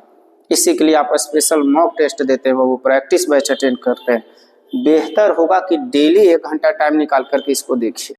इसी के लिए आप स्पेशल मॉक टेस्ट देते हैं, वो प्रैक्टिस बैच अटेंड करते हैं। बेहतर होगा कि डेली 1 घंटा टाइम निकाल करके इसको देखिए।